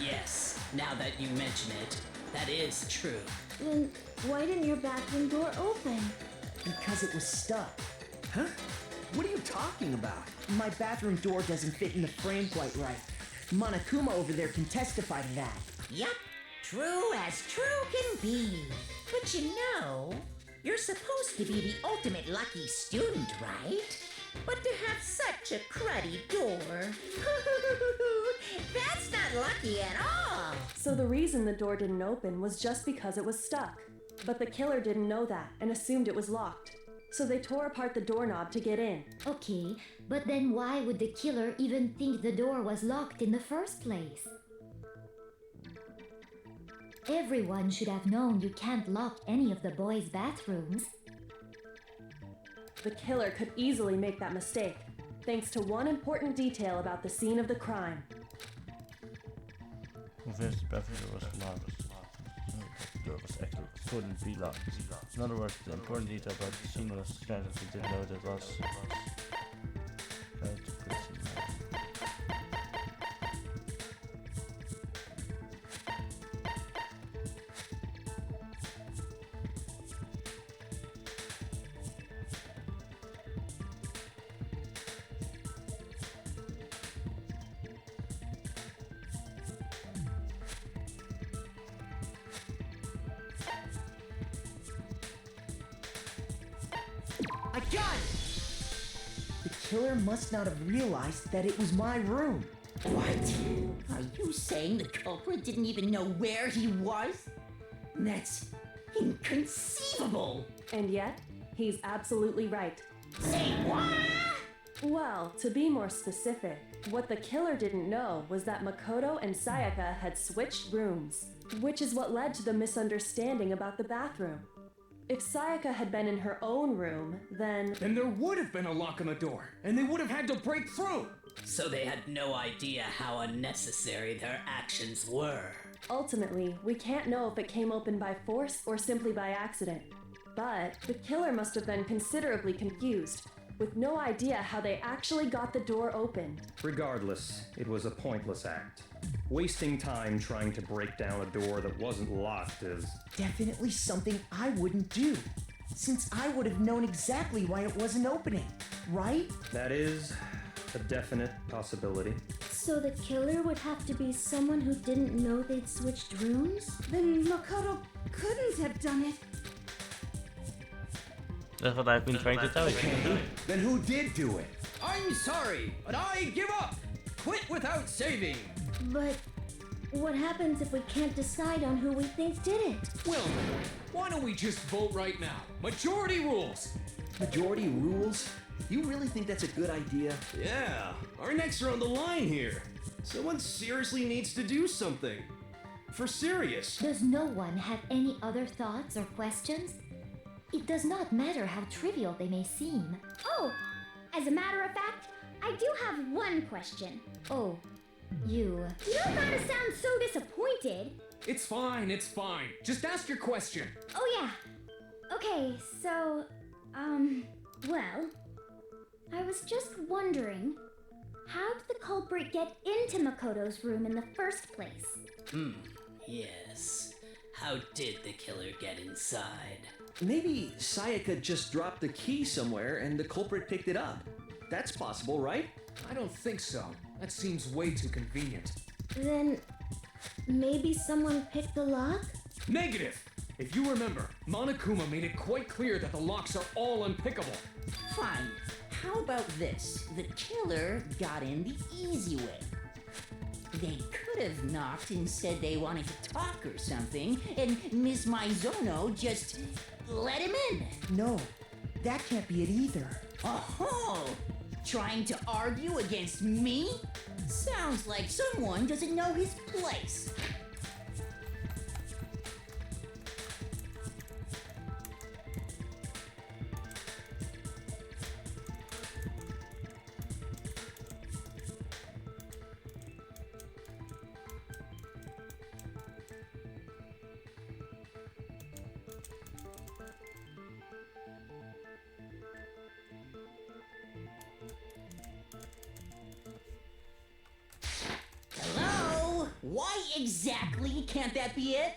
Yes, now that you mention it, that is true. Then why didn't your bathroom door open? Because it was stuck. Huh? What are you talking about? My bathroom door doesn't fit in the frame quite right. Monokuma over there can testify to that. Yup, true as true can be. But you know, you're supposed to be the ultimate lucky student, right? But to have such a cruddy door, that's not lucky at all. So the reason the door didn't open was just because it was stuck. But the killer didn't know that and assumed it was locked. So they tore apart the doorknob to get in. Okay, but then why would the killer even think the door was locked in the first place? Everyone should have known you can't lock any of the boys' bathrooms. The killer could easily make that mistake, thanks to one important detail about the scene of the crime. This bathroom was locked. was actually couldn't be locked. In other words, the important detail about the scene was stranded we didn't know that was. I got it! The killer must not have realized that it was my room. What? Are you saying the culprit didn't even know where he was? That's inconceivable! And yet, he's absolutely right. Say what? Well, to be more specific, what the killer didn't know was that Makoto and Sayaka had switched rooms, which is what led to the misunderstanding about the bathroom. If Sayaka had been in her own room, then there would have been a lock on the door, and they would have had to break through! So they had no idea how unnecessary their actions were. ultimately, we can't know if it came open by force or simply by accident. But the killer must have been considerably confused, with no idea how they actually got the door open. Regardless, it was a pointless act. Wasting time trying to break down a door that wasn't locked is definitely something I wouldn't do, since I would have known exactly why it wasn't opening, right? That is a definite possibility. So the killer would have to be someone who didn't know they'd switched rooms? Then Makoto couldn't have done it. That's what I've been trying to tell you. Then who did do it? I'm sorry, but I give up! Quit without saving! But what happens if we can't decide on who we think did it? Well, why don't we just vote right now? Majority rules! Majority rules? You really think that's a good idea? Yeah, our necks are on the line here. Someone seriously needs to do something. For serious. Does no one have any other thoughts or questions? It does not matter how trivial they may seem. Oh, as a matter of fact, I do have one question. Oh, you. You don't gotta sound so disappointed. It's fine, it's fine. Just ask your question. Oh yeah. Okay, so, well, I was just wondering, how did the culprit get into Makoto's room in the first place? Yes. How did the killer get inside? Maybe Sayaka just dropped the key somewhere and the culprit picked it up. That's possible, right? I don't think so. That seems way too convenient. Then maybe someone picked the lock? Negative! If you remember, Monokuma made it quite clear that the locks are all unpickable. Fine. How about this? The killer got in the easy way. They could have knocked and said they wanted to talk or something, and Miss Maizono just let him in. No, that can't be it either. Oh, trying to argue against me? Sounds like someone doesn't know his place. Hello? Why exactly can't that be it?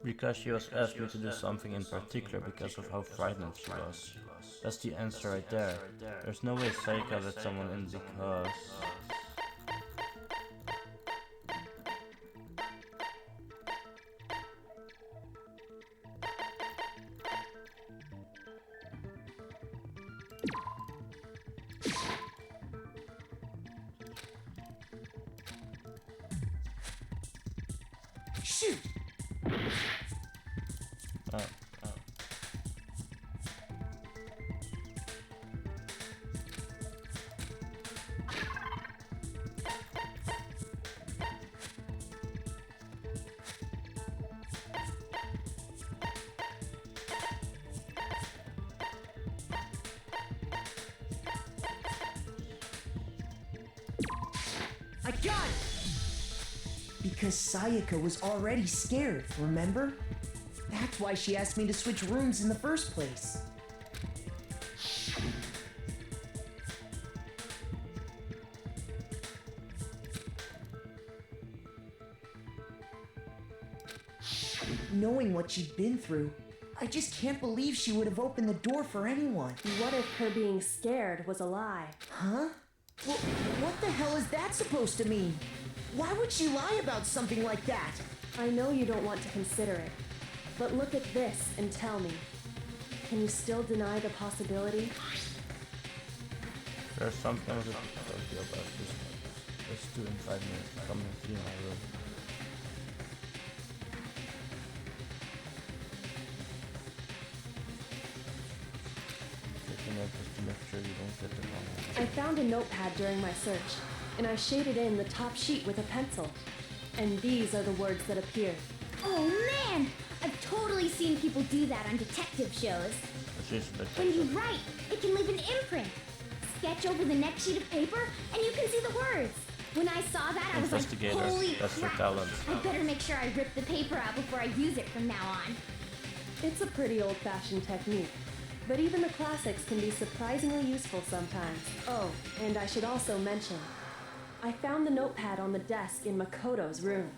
Because she was asked me to do something in particular because of how frightened she was. That's the answer right there. There's no way Sayaka let someone in because... Shoot! Oh. I got it! Because Sayaka was already scared, remember? That's why she asked me to switch rooms in the first place. Knowing what she'd been through, I just can't believe she would have opened the door for anyone. What if her being scared was a lie? Huh? Well, what the hell is that supposed to mean? Why would she lie about something like that? I know you don't want to consider it, but look at this and tell me. Can you still deny the possibility? There's something to tell you about this. Let's do in 5 minutes. Come and see my room. Just to make sure you don't get the wrong one. I found a notepad during my search, and I shaded in the top sheet with a pencil. And these are the words that appeared. Oh man! I've totally seen people do that on detective shows. When you write, it can leave an imprint. Sketch over the next sheet of paper, and you can see the words. When I saw that, I was like, holy crap! I better make sure I rip the paper out before I use it from now on. It's a pretty old-fashioned technique. But even the classics can be surprisingly useful sometimes. Oh, and I should also mention, I found the notepad on the desk in Makoto's room.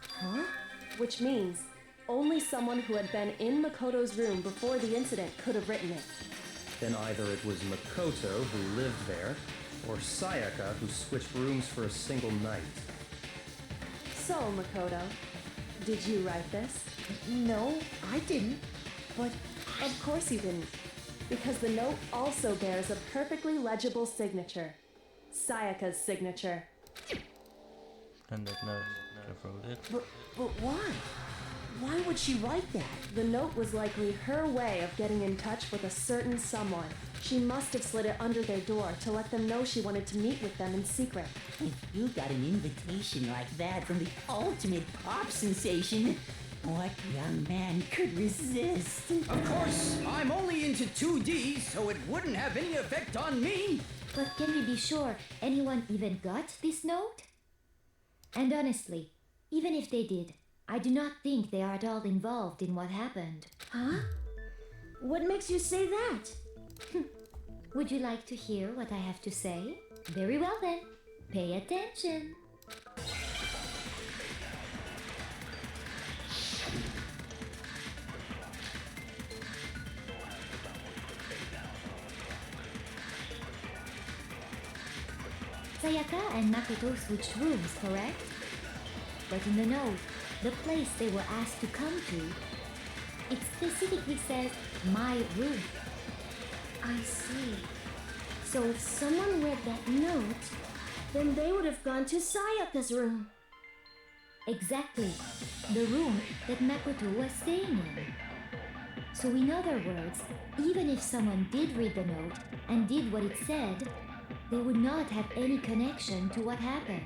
Huh? Which means only someone who had been in Makoto's room before the incident could have written it. Then either it was Makoto who lived there, or Sayaka who switched rooms for a single night. So, Makoto, did you write this? No, I didn't. But of course you didn't. Because the note also bears a perfectly legible signature. Sayaka's signature. And that note, I wrote it. But why? Why would she write that? The note was likely her way of getting in touch with a certain someone. She must have slid it under their door to let them know she wanted to meet with them in secret. If you got an invitation like that from the ultimate pop sensation, what young man could resist? Of course, I'm only into 2D, so it wouldn't have any effect on me. But can we be sure anyone even got this note? And honestly, even if they did, I do not think they are at all involved in what happened. Huh? What makes you say that? Would you like to hear what I have to say? Very well then, pay attention. Sayaka and Makoto switched rooms, correct? But in the note, the place they were asked to come to, it specifically says, my room. I see. So if someone read that note, then they would have gone to Sayaka's room. Exactly. The room that Makoto was staying in. So in other words, even if someone did read the note and did what it said, they would not have any connection to what happened.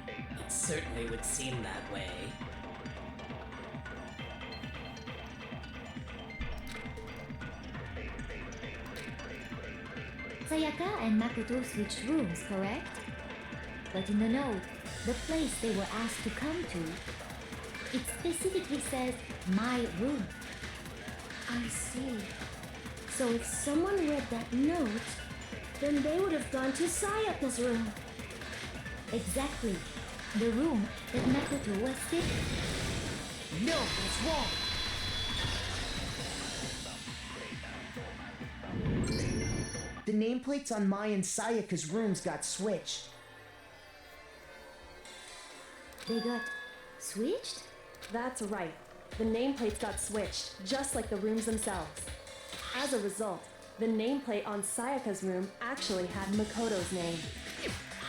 It certainly would seem that way. Sayaka and Makoto switched rooms, correct? But in the note, the place they were asked to come to, it specifically says, my room. I see. So if someone read that note, then they would have gone to Sayaka's room. Exactly. The room that Makoto was staying in. No, that's wrong. The nameplates on Mai and Sayaka's rooms got switched. They got switched? That's right. The nameplates got switched, just like the rooms themselves. As a result, the nameplate on Sayaka's room actually had Makoto's name.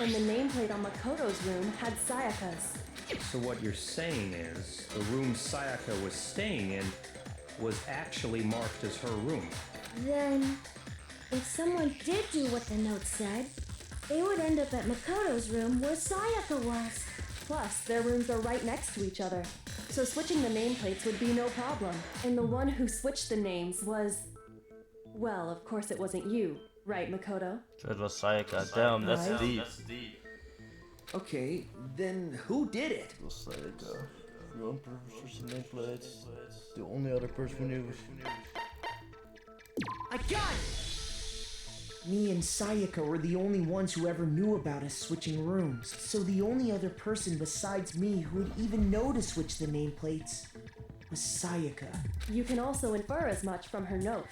And the nameplate on Makoto's room had Sayaka's. So what you're saying is, the room Sayaka was staying in was actually marked as her room. Then, if someone did do what the note said, they would end up at Makoto's room where Sayaka was. Plus, their rooms are right next to each other, so switching the nameplates would be no problem. And the one who switched the names was... Well, of course it wasn't you, right, Makoto? So it was Sayaka. Damn, that's deep. Okay, then who did it? It was Sayaka. Your person nameplate. The only other person who knew. I got it! Me and Sayaka were the only ones who ever knew about us switching rooms, so the only other person besides me who would even know to switch the nameplates was Sayaka. You can also infer as much from her note.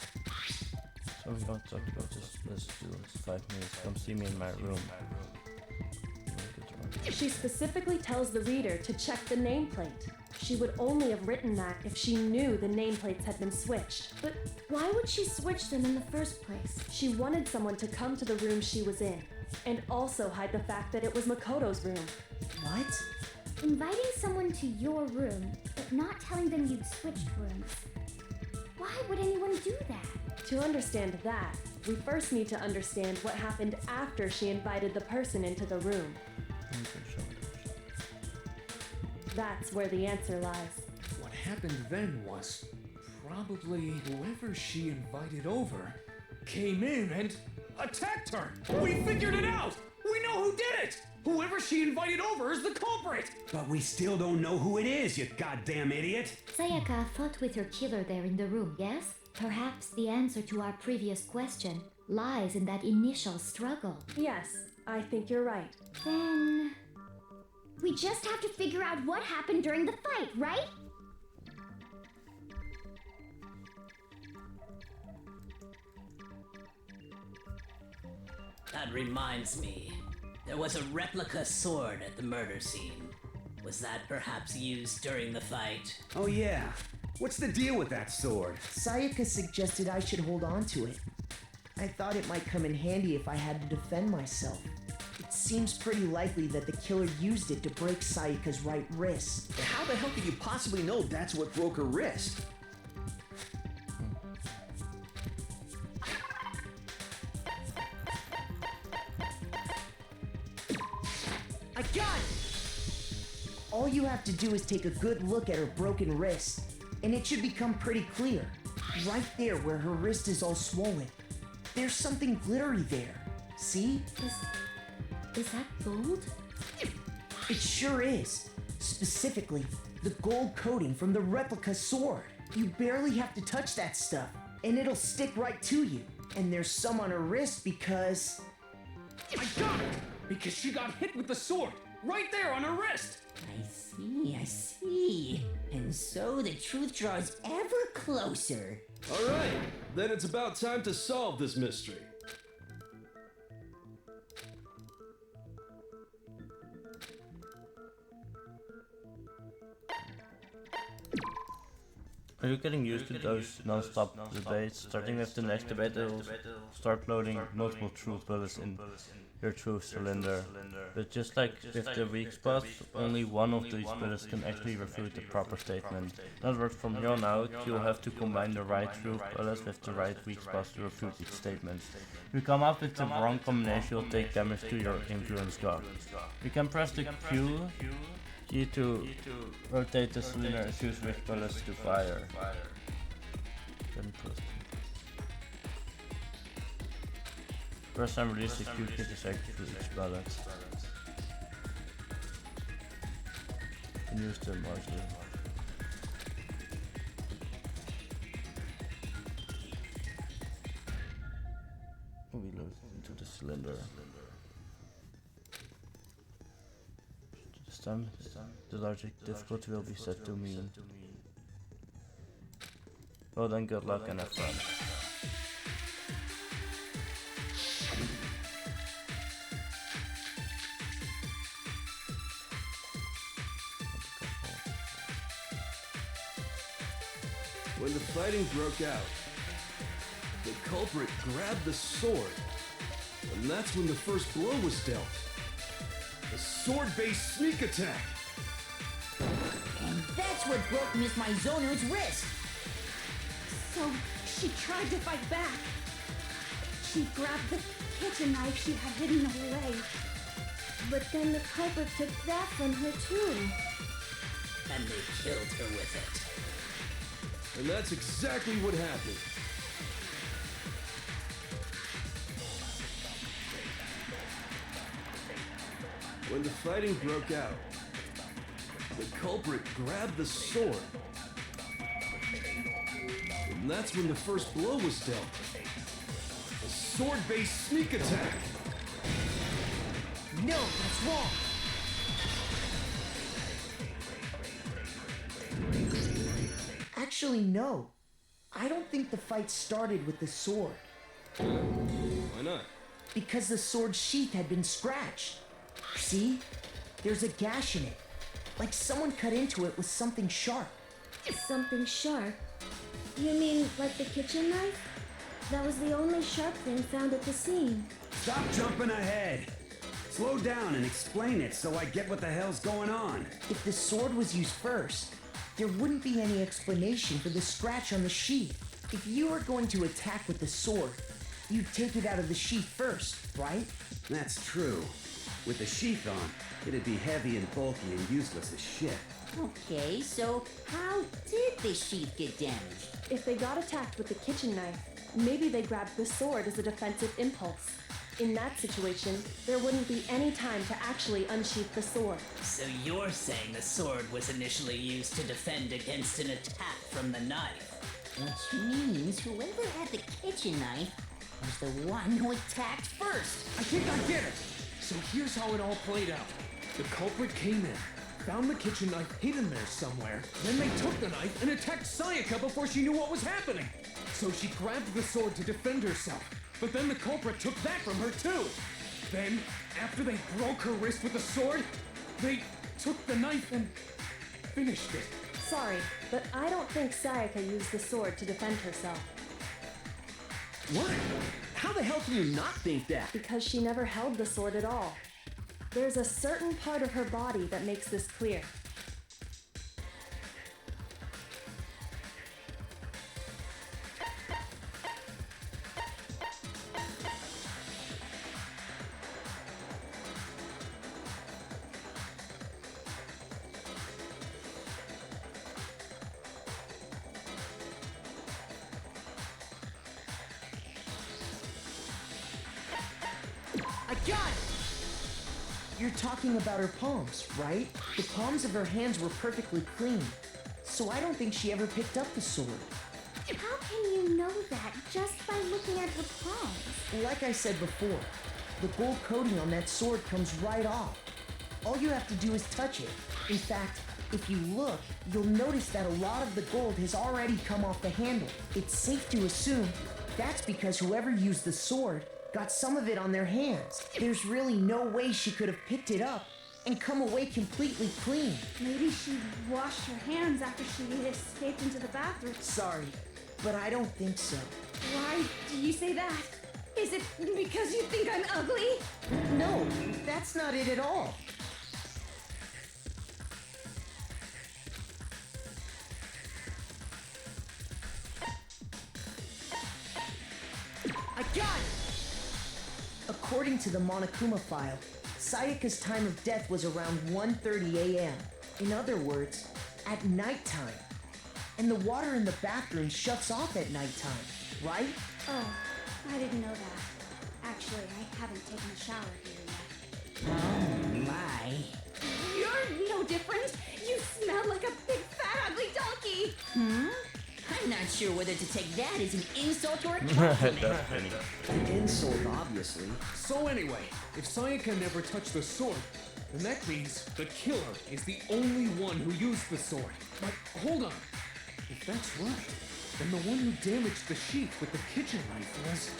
So we don't talk about this. Let's do this 5 minutes. Come see me in my room. She specifically tells the reader to check the nameplate. She would only have written that if she knew the nameplates had been switched. But why would she switch them in the first place? She wanted someone to come to the room she was in, and also hide the fact that it was Makoto's room. What? Inviting someone to your room, but not telling them you'd switched rooms. Why would anyone do that? To understand that, we first need to understand what happened after she invited the person into the room. That's where the answer lies. What happened then was probably whoever she invited over came in and attacked her. We figured it out! We know who did it! Whoever she invited over is the culprit! But we still don't know who it is, you goddamn idiot! Sayaka fought with her killer there in the room, yes? Perhaps the answer to our previous question lies in that initial struggle. Yes, I think you're right. Then we just have to figure out what happened during the fight, right? That reminds me. There was a replica sword at the murder scene. Was that perhaps used during the fight? Oh yeah. What's the deal with that sword? Sayaka suggested I should hold on to it. I thought it might come in handy if I had to defend myself. It seems pretty likely that the killer used it to break Sayaka's right wrist. But how the hell could you possibly know that's what broke her wrist? I got it! All you have to do is take a good look at her broken wrist, and it should become pretty clear. Right there where her wrist is all swollen. There's something glittery there. See? Is that gold? It sure is. Specifically, the gold coating from the replica sword. You barely have to touch that stuff, and it'll stick right to you. And there's some on her wrist because... I got it! Because she got hit with the sword! Right there on her wrist! I see. And so the truth draws ever closer. Alright, then it's about time to solve this mystery. Are you getting used to those non-stop debates? Starting with the next debate, it will start loading multiple truth bullets in your truth cylinder. But just like with the weak spots, only one of these bullets can actually refute the proper statement. In other words, from here on out, you'll have to combine the right truth bullets with the right weak spots to refute each statement. If you come up with the wrong combination, you'll take damage to your influence god. You can press the Q key to rotate the cylinder and choose which bullets to fire. Then press and release the Q key to check for each bullet. And use the module. We load into the cylinder. This time, the logic difficulty will be set to mean. Well then, good luck and have fun. When the fighting broke out, the culprit grabbed the sword, and that's when the first blow was dealt. A sword-based sneak attack! And that's what broke Miss Maizono's wrist. So she tried to fight back. She grabbed the kitchen knife she had hidden away. But then the culprit took that from her too. And they killed her with it. And that's exactly what happened. When the fighting broke out, the culprit grabbed the sword. And that's when the first blow was dealt. A sword-based sneak attack. No, that's wrong. Actually, no. I don't think the fight started with the sword. Why not? Because the sword's sheath had been scratched. See? There's a gash in it. Like someone cut into it with something sharp. Something sharp? You mean like the kitchen knife? That was the only sharp thing found at the scene. Stop jumping ahead. Slow down and explain it so I get what the hell's going on. If the sword was used first, there wouldn't be any explanation for the scratch on the sheath. If you were going to attack with the sword, you'd take it out of the sheath first, right? That's true. With the sheath on, it'd be heavy and bulky and useless as shit. Okay, so how did the sheath get damaged? If they got attacked with the kitchen knife, maybe they grabbed the sword as a defensive impulse. In that situation, there wouldn't be any time to actually unsheath the sword. So you're saying the sword was initially used to defend against an attack from the knife? Which means whoever had the kitchen knife was the one who attacked first. I think I get it. So here's how it all played out. The culprit came in, found the kitchen knife hidden there somewhere, then they took the knife and attacked Sayaka before she knew what was happening. So she grabbed the sword to defend herself, but then the culprit took that from her too. Then, after they broke her wrist with the sword, they took the knife and finished it. Sorry, but I don't think Sayaka used the sword to defend herself. What? How the hell can you not think that? Because she never held the sword at all. There's a certain part of her body that makes this clear. I got it! You're talking about her palms, right? The palms of her hands were perfectly clean, so I don't think she ever picked up the sword. How can you know that just by looking at her palms? Like I said before, the gold coating on that sword comes right off. All you have to do is touch it. In fact, if you look, you'll notice that a lot of the gold has already come off the handle. It's safe to assume that's because whoever used the sword got some of it on their hands. There's really no way she could have picked it up and come away completely clean. Maybe she washed her hands after she escaped into the bathroom. Sorry, but I don't think so. Why do you say that? Is it because you think I'm ugly? No, that's not it at all. I got it! According to the Monokuma file, Sayaka's time of death was around 1:30 a.m. In other words, at nighttime. And the water in the bathroom shuts off at nighttime, right? Oh, I didn't know that. Actually, I haven't taken a shower here yet. Oh my. You're no different. You smell like a big fat ugly donkey. I'm not sure whether to take that as an insult or a compliment. An insult, obviously. So anyway, if Sayaka never touched the sword, then that means the killer is the only one who used the sword. But hold on. If that's right, then the one who damaged the sheath with the kitchen knife was...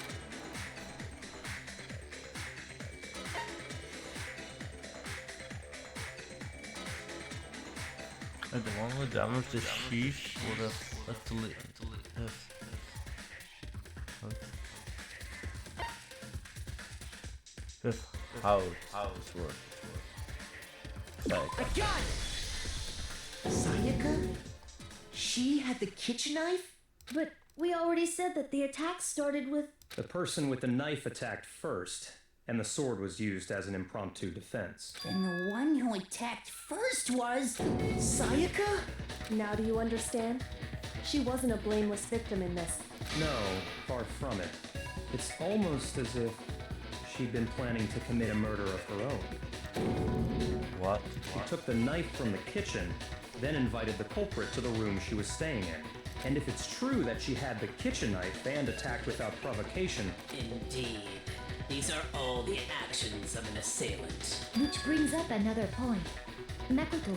The one who damaged the sheath would have atleast. That's how it works. I got it! Sayaka? She had the kitchen knife? But we already said that the attack started with... The person with the knife attacked first, and the sword was used as an impromptu defense. And the one who attacked first was... Sayaka? Now do you understand? She wasn't a blameless victim in this. No, far from it. It's almost as if she'd been planning to commit a murder of her own. What? She took the knife from the kitchen, then invited the culprit to the room she was staying in. And if it's true that she had the kitchen knife and attacked without provocation, Indeed. These are all the actions of an assailant. Which brings up another point. Makoto,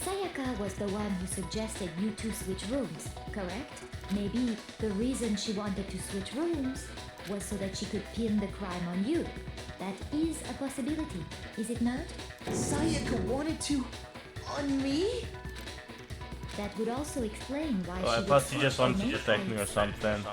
Sayaka was the one who suggested you two switch rooms, correct? Maybe the reason she wanted to switch rooms was so that she could pin the crime on you. That is a possibility, is it not? Sayaka wanted to... on me? That would also explain why Oh, I she thought would she just switch wanted to the protect me or knives. something.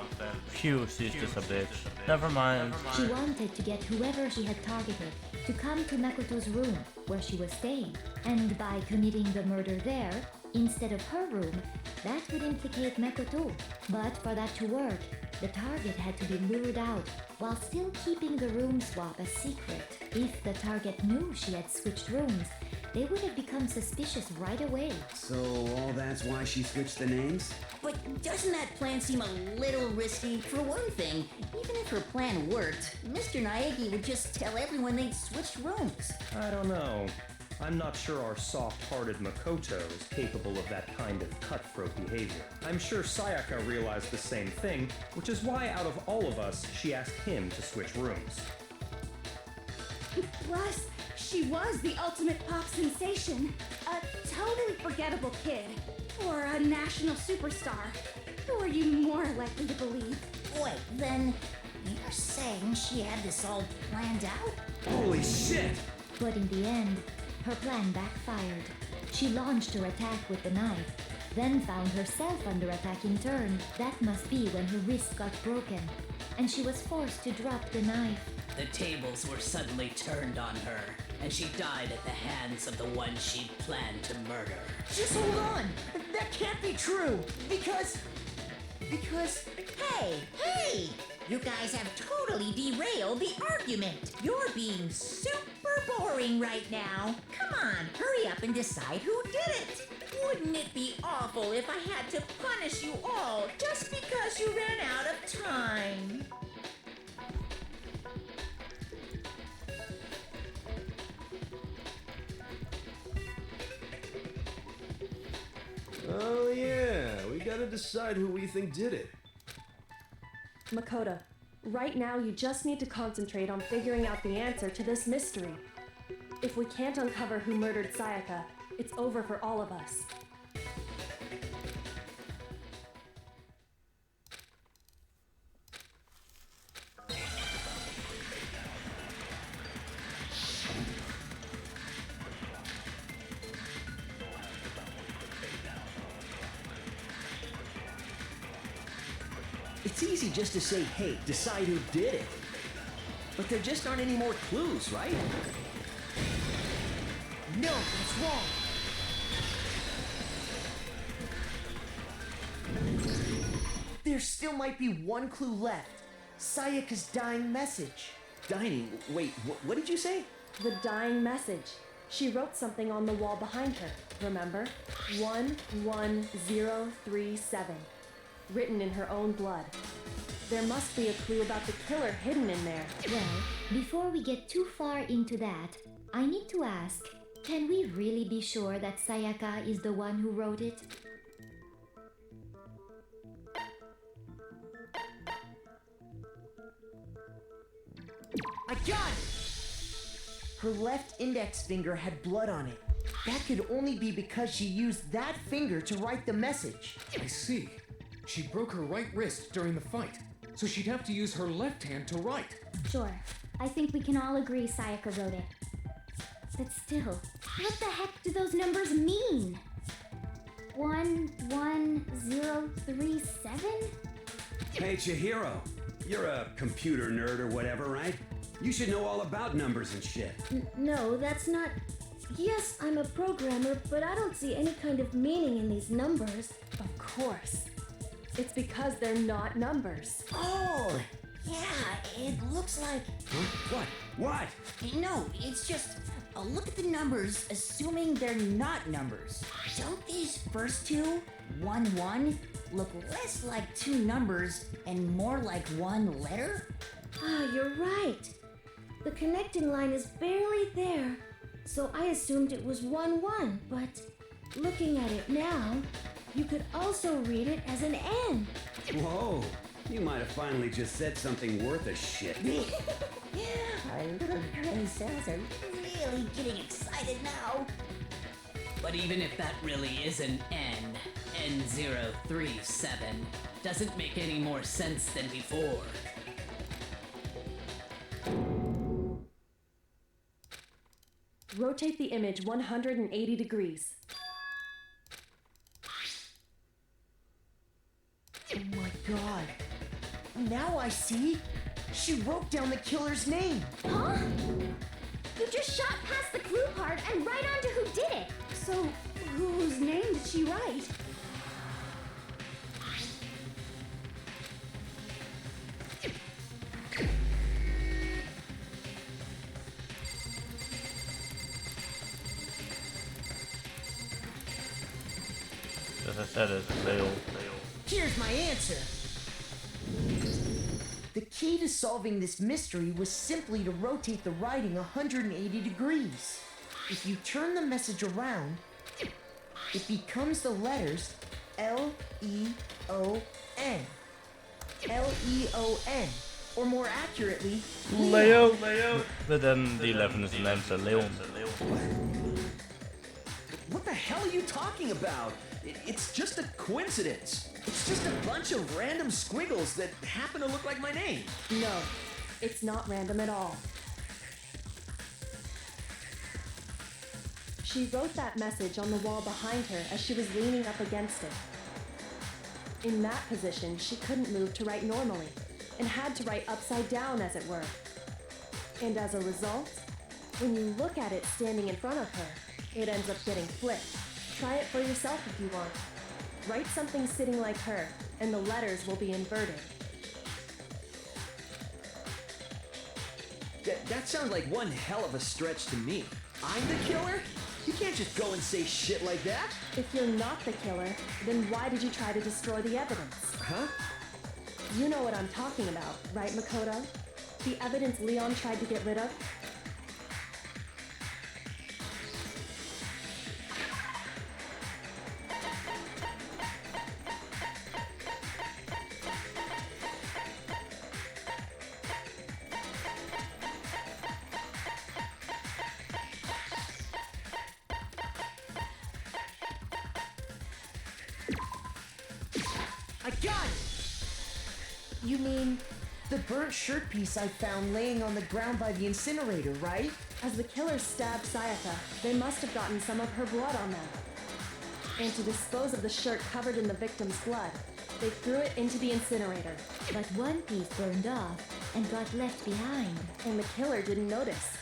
Phew, she's just a bitch. Never mind. She wanted to get whoever she had targeted to come to Makoto's room where she was staying. And by committing the murder there, instead of her room, that would implicate Makoto. But for that to work, the target had to be lured out while still keeping the room swap a secret. If the target knew she had switched rooms, they would have become suspicious right away. So all that's why she switched the names? But doesn't that plan seem a little risky? For one thing, even if her plan worked, Mr. Naegi would just tell everyone they'd switched rooms. I don't know. I'm not sure our soft-hearted Makoto is capable of that kind of cutthroat behavior. I'm sure Sayaka realized the same thing, which is why out of all of us, she asked him to switch rooms. Plus, she was the ultimate pop sensation. A totally forgettable kid. Or a national superstar. Who are you more likely to believe? Wait, then you're saying she had this all planned out? Holy shit! But in the end, her plan backfired. She launched her attack with the knife, then found herself under attack in turn. That must be when her wrist got broken, and she was forced to drop the knife. The tables were suddenly turned on her, and she died at the hands of the one she'd planned to murder. Just hold on! That can't be true! Because... Hey! You guys have totally derailed the argument. You're being super boring right now. Come on, hurry up and decide who did it. Wouldn't it be awful if I had to punish you all just because you ran out of time? Oh yeah, we gotta decide who we think did it. Makoto, right now you just need to concentrate on figuring out the answer to this mystery. If we can't uncover who murdered Sayaka, it's over for all of us. It's easy just to say, hey, decide who did it. But there just aren't any more clues, right? No, that's wrong! There still might be one clue left. Sayaka's dying message. Dining? Wait, what did you say? The dying message. She wrote something on the wall behind her, remember? 11037. Written in her own blood. There must be a clue about the killer hidden in there. Well, before we get too far into that, I need to ask, can we really be sure that Sayaka is the one who wrote it? I got it! Her left index finger had blood on it. That could only be because she used that finger to write the message. I see. She broke her right wrist during the fight, so she'd have to use her left hand to write. Sure. I think we can all agree Sayaka wrote it. But still, what the heck do those numbers mean? 11037? Hey, Chihiro, you're a computer nerd or whatever, right? You should know all about numbers and shit. No, that's not... Yes, I'm a programmer, but I don't see any kind of meaning in these numbers. Of course. It's because they're not numbers. Oh, yeah, it looks like... Huh? What? No, it's just... look at the numbers, assuming they're not numbers. Don't these first two, 1-1, look less like two numbers and more like one letter? Ah, you're right. The connecting line is barely there. so I assumed it was 1-1, but looking at it now, you could also read it as an N. Whoa, you might have finally just said something worth a shit. Our little gray cells are really getting excited now. But even if that really is an N, N037, doesn't make any more sense than before. Rotate the image 180 degrees. Oh my god. Now I see. She wrote down the killer's name. Huh? You just shot past the clue part and right on to who did it. So, whose name did she write? As I said, it's Leo. Here's my answer. The key to solving this mystery was simply to rotate the writing 180 degrees. If you turn the message around, it becomes the letters L-E-O-N. L-E-O-N. Or more accurately, Leo. But then the 11 is an answer, Leon. What the hell are you talking about? It's just a coincidence. It's just a bunch of random squiggles that happen to look like my name. No, it's not random at all. She wrote that message on the wall behind her as she was leaning up against it. In that position, she couldn't move to write normally, and had to write upside down, as it were. And as a result, when you look at it standing in front of her, it ends up getting flipped. Try it for yourself if you want. Write something sitting like her, and the letters will be inverted. That sounds like one hell of a stretch to me. I'm the killer? You can't just go and say shit like that. If you're not the killer, then why did you try to destroy the evidence? Huh? You know what I'm talking about, right, Makoto? The evidence Leon tried to get rid of? I got it! You mean the burnt shirt piece I found laying on the ground by the incinerator, right? As the killers stabbed Sayaka, they must have gotten some of her blood on them. And to dispose of the shirt covered in the victim's blood, they threw it into the incinerator. But one piece burned off and got left behind. And the killer didn't notice.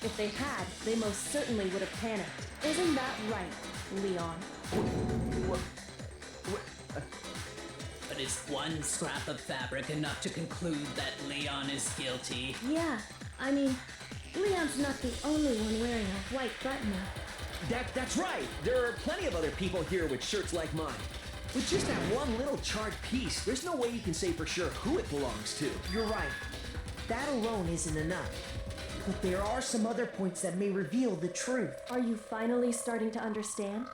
If they had, they most certainly would have panicked. Isn't that right, Leon? But is one scrap of fabric enough to conclude that Leon is guilty? Yeah, I mean, Leon's not the only one wearing a white button-up. That's right. There are plenty of other people here with shirts like mine. With just that one little charred piece, there's no way you can say for sure who it belongs to. You're right. That alone isn't enough. But there are some other points that may reveal the truth. Are you finally starting to understand?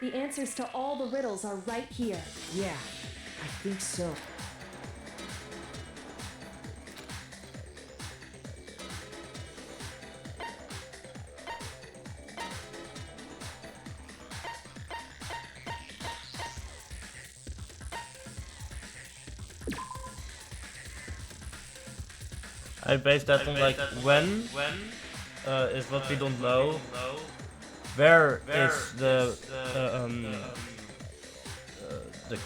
The answers to all the riddles are right here. Yeah, I think so. I based that on like when is what we don't know. Where is the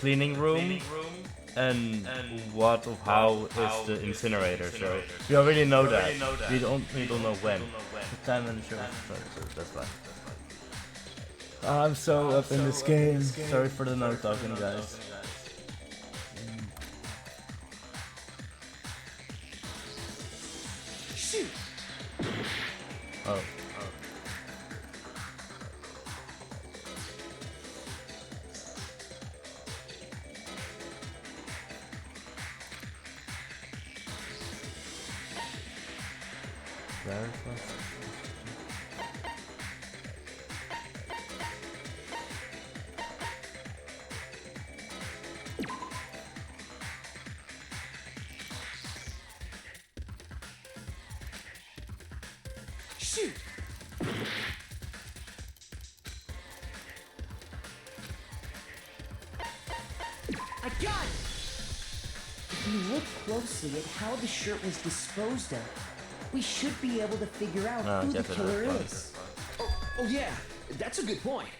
cleaning room, and what of how is the incinerator? So we already know that. We don't know when. The time and the show. So that's fine. I'm so up in this game. Sorry for the no talking, guys. Shoot! Oh. Where is that? Shoot! I got it! If you look closely at how the shirt was disposed of, we should be able to figure out who the killer is. Oh yeah, that's a good point.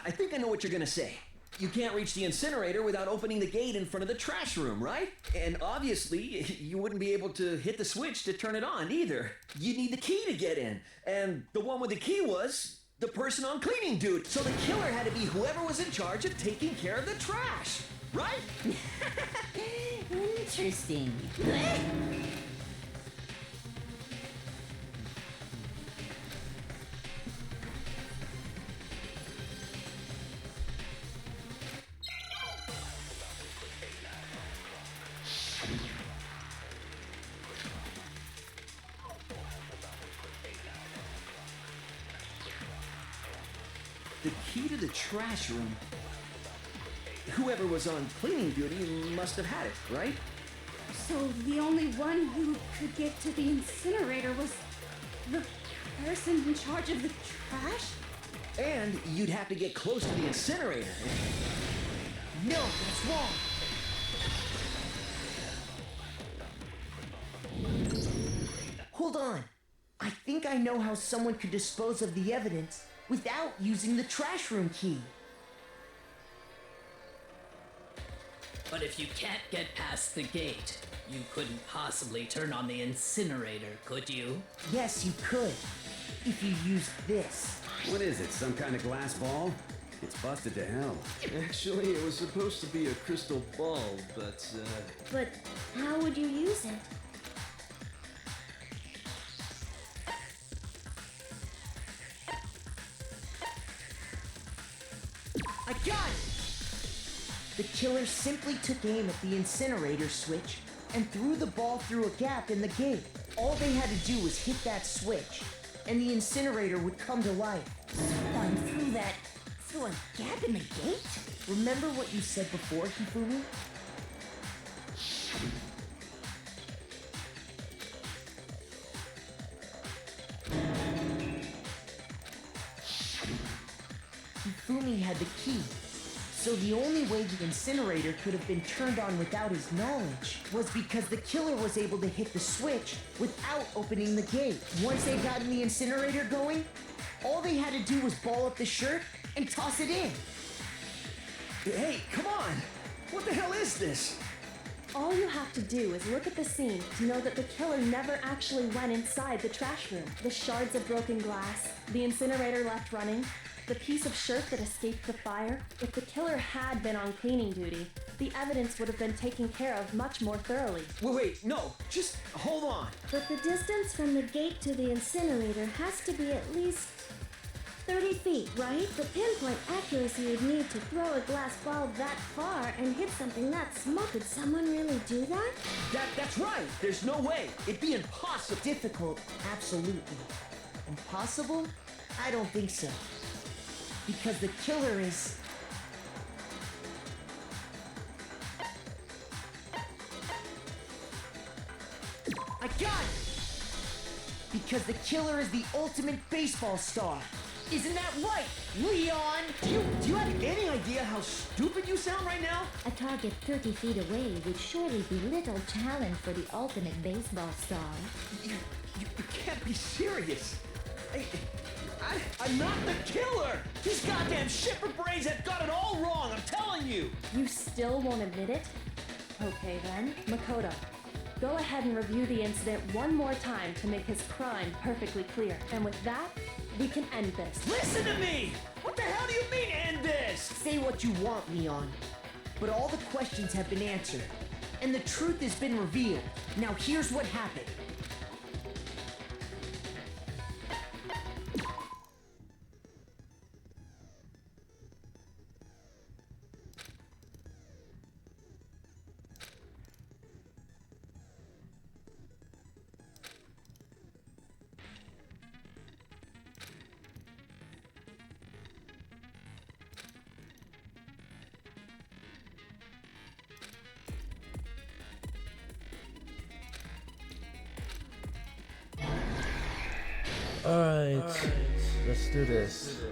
I think I know what you're gonna say. You can't reach the incinerator without opening the gate in front of the trash room, right? And obviously, you wouldn't be able to hit the switch to turn it on either. You need the key to get in. And the one with the key was the person on cleaning duty. So the killer had to be whoever was in charge of taking care of the trash, right? Interesting. The key to the trash room. Whoever was on cleaning duty must have had it, right? So the only one who could get to the incinerator was the person in charge of the trash? And you'd have to get close to the incinerator. No, that's wrong. Hold on. I think I know how someone could dispose of the evidence without using the trash room key. But if you can't get past the gate, you couldn't possibly turn on the incinerator, could you? Yes, you could. If you used this. What is it, some kind of glass ball? It's busted to hell. Actually, it was supposed to be a crystal ball, but, But how would you use it? I got it! The killer simply took aim at the incinerator switch and threw the ball through a gap in the gate. All they had to do was hit that switch, and the incinerator would come to life. Someone through a gap in the gate? Remember what you said before, Hifumi? Hifumi had the key, so the only way the incinerator could have been turned on without his knowledge was because the killer was able to hit the switch without opening the gate. Once they got the incinerator going, all they had to do was ball up the shirt and toss it in. Hey, come on! What the hell is this? All you have to do is look at the scene to know that the killer never actually went inside the trash room. The shards of broken glass, the incinerator left running, the piece of shirt that escaped the fire. If the killer had been on cleaning duty, the evidence would have been taken care of much more thoroughly. Wait, no, just hold on. But the distance from the gate to the incinerator has to be at least 30 feet, right? The pinpoint accuracy you'd need to throw a glass ball that far and hit something that small. Could someone really do that? That's right. There's no way. It'd be impossible. Difficult, absolutely. Impossible? I don't think so. Because the killer is... I got it! Because the killer is the ultimate baseball star. Isn't that right, Leon? Do you have any idea how stupid you sound right now? A target 30 feet away would surely be little challenge for the ultimate baseball star. You can't be serious. I'm not the killer! These goddamn shipper brains have got it all wrong, I'm telling you! You still won't admit it? Okay then, Makoto. Go ahead and review the incident one more time to make his crime perfectly clear. And with that, we can end this. Listen to me! What the hell do you mean, end this? Say what you want, Leon. But all the questions have been answered, and the truth has been revealed. Now here's what happened. Alright, let's do this.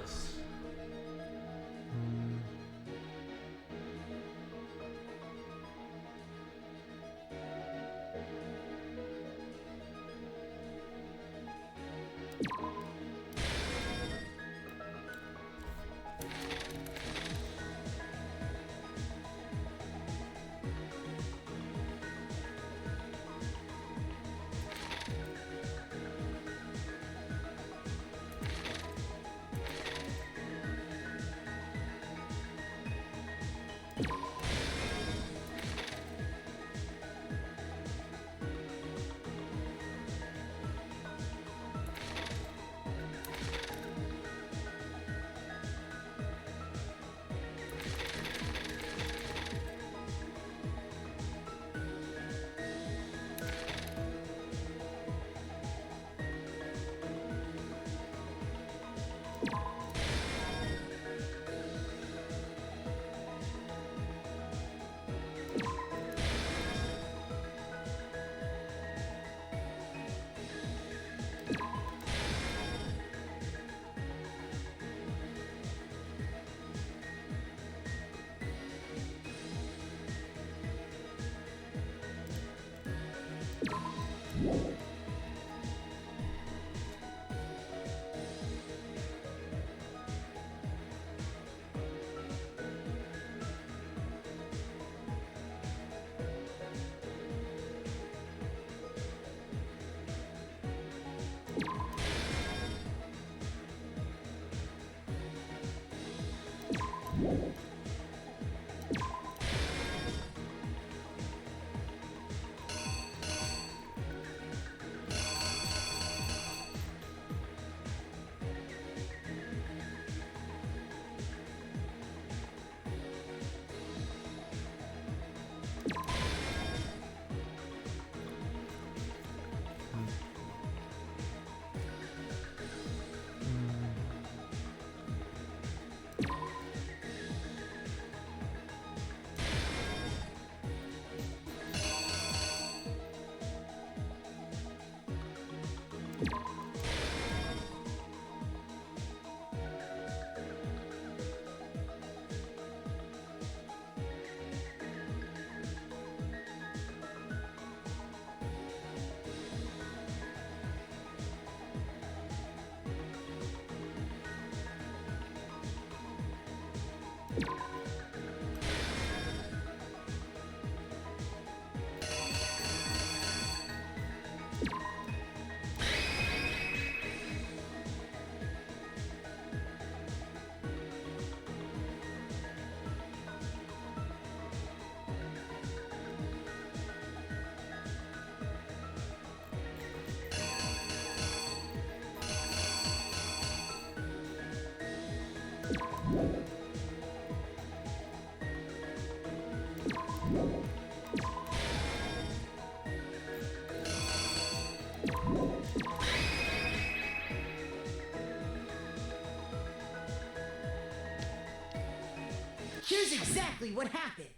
Here's exactly what happened.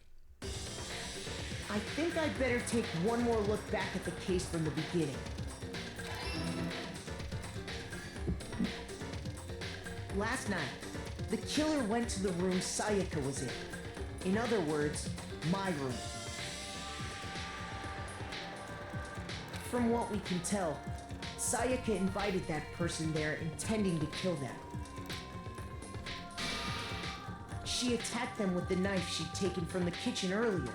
I think I'd better take one more look back at the case from the beginning. Last night, the killer went to the room Sayaka was in. In other words, my room. From what we can tell, Sayaka invited that person there intending to kill them. She attacked them with the knife she'd taken from the kitchen earlier.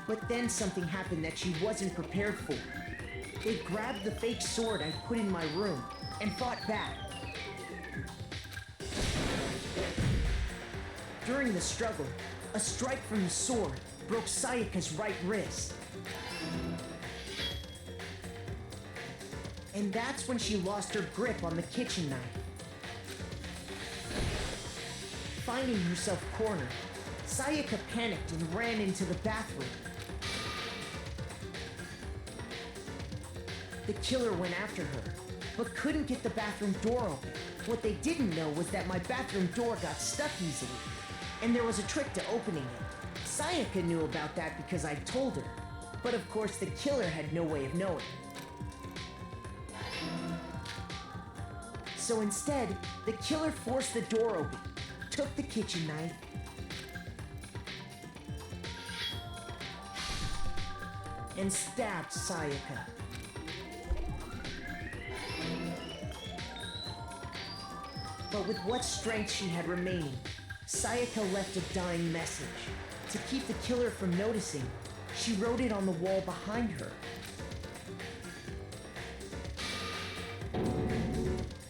But then something happened that she wasn't prepared for. They grabbed the fake sword I put in my room and fought back. During the struggle, a strike from the sword broke Sayaka's right wrist. And that's when she lost her grip on the kitchen knife. Finding herself cornered, Sayaka panicked and ran into the bathroom. The killer went after her, but couldn't get the bathroom door open. What they didn't know was that my bathroom door got stuck easily, and there was a trick to opening it. Sayaka knew about that because I told her, but of course the killer had no way of knowing. So instead, the killer forced the door open, took the kitchen knife, and stabbed Sayaka. But with what strength she had remaining, Sayaka left a dying message. To keep the killer from noticing, she wrote it on the wall behind her.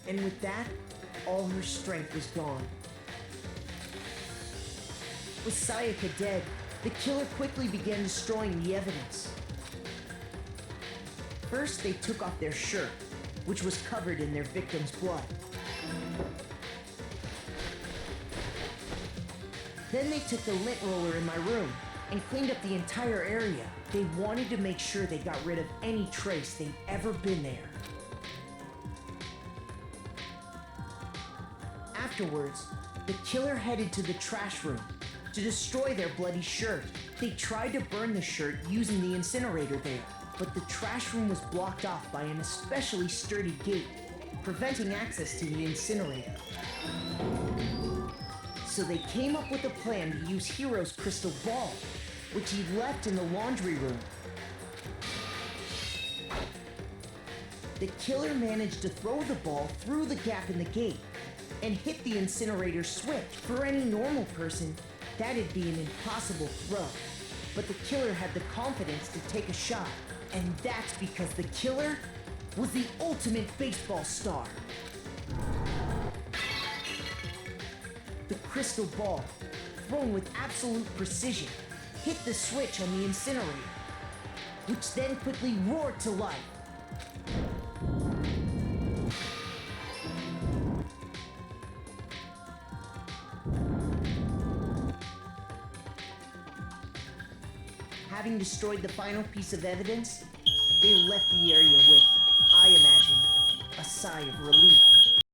And with that, all her strength was gone. With Sayaka dead, the killer quickly began destroying the evidence. First, they took off their shirt, which was covered in their victim's blood. Then they took the lint roller in my room and cleaned up the entire area. They wanted to make sure they got rid of any trace they'd ever been there. Afterwards, the killer headed to the trash room to destroy their bloody shirt. They tried to burn the shirt using the incinerator there, but the trash room was blocked off by an especially sturdy gate, preventing access to the incinerator. So they came up with a plan to use Hiro's crystal ball, which he left in the laundry room. The killer managed to throw the ball through the gap in the gate and hit the incinerator switch. For any normal person, that'd be an impossible throw. But the killer had the confidence to take a shot, and that's because the killer was the ultimate baseball star. The crystal ball, thrown with absolute precision, hit the switch on the incinerator, which then quickly roared to life. Having destroyed the final piece of evidence, they left the area with, I imagine, a sigh of relief.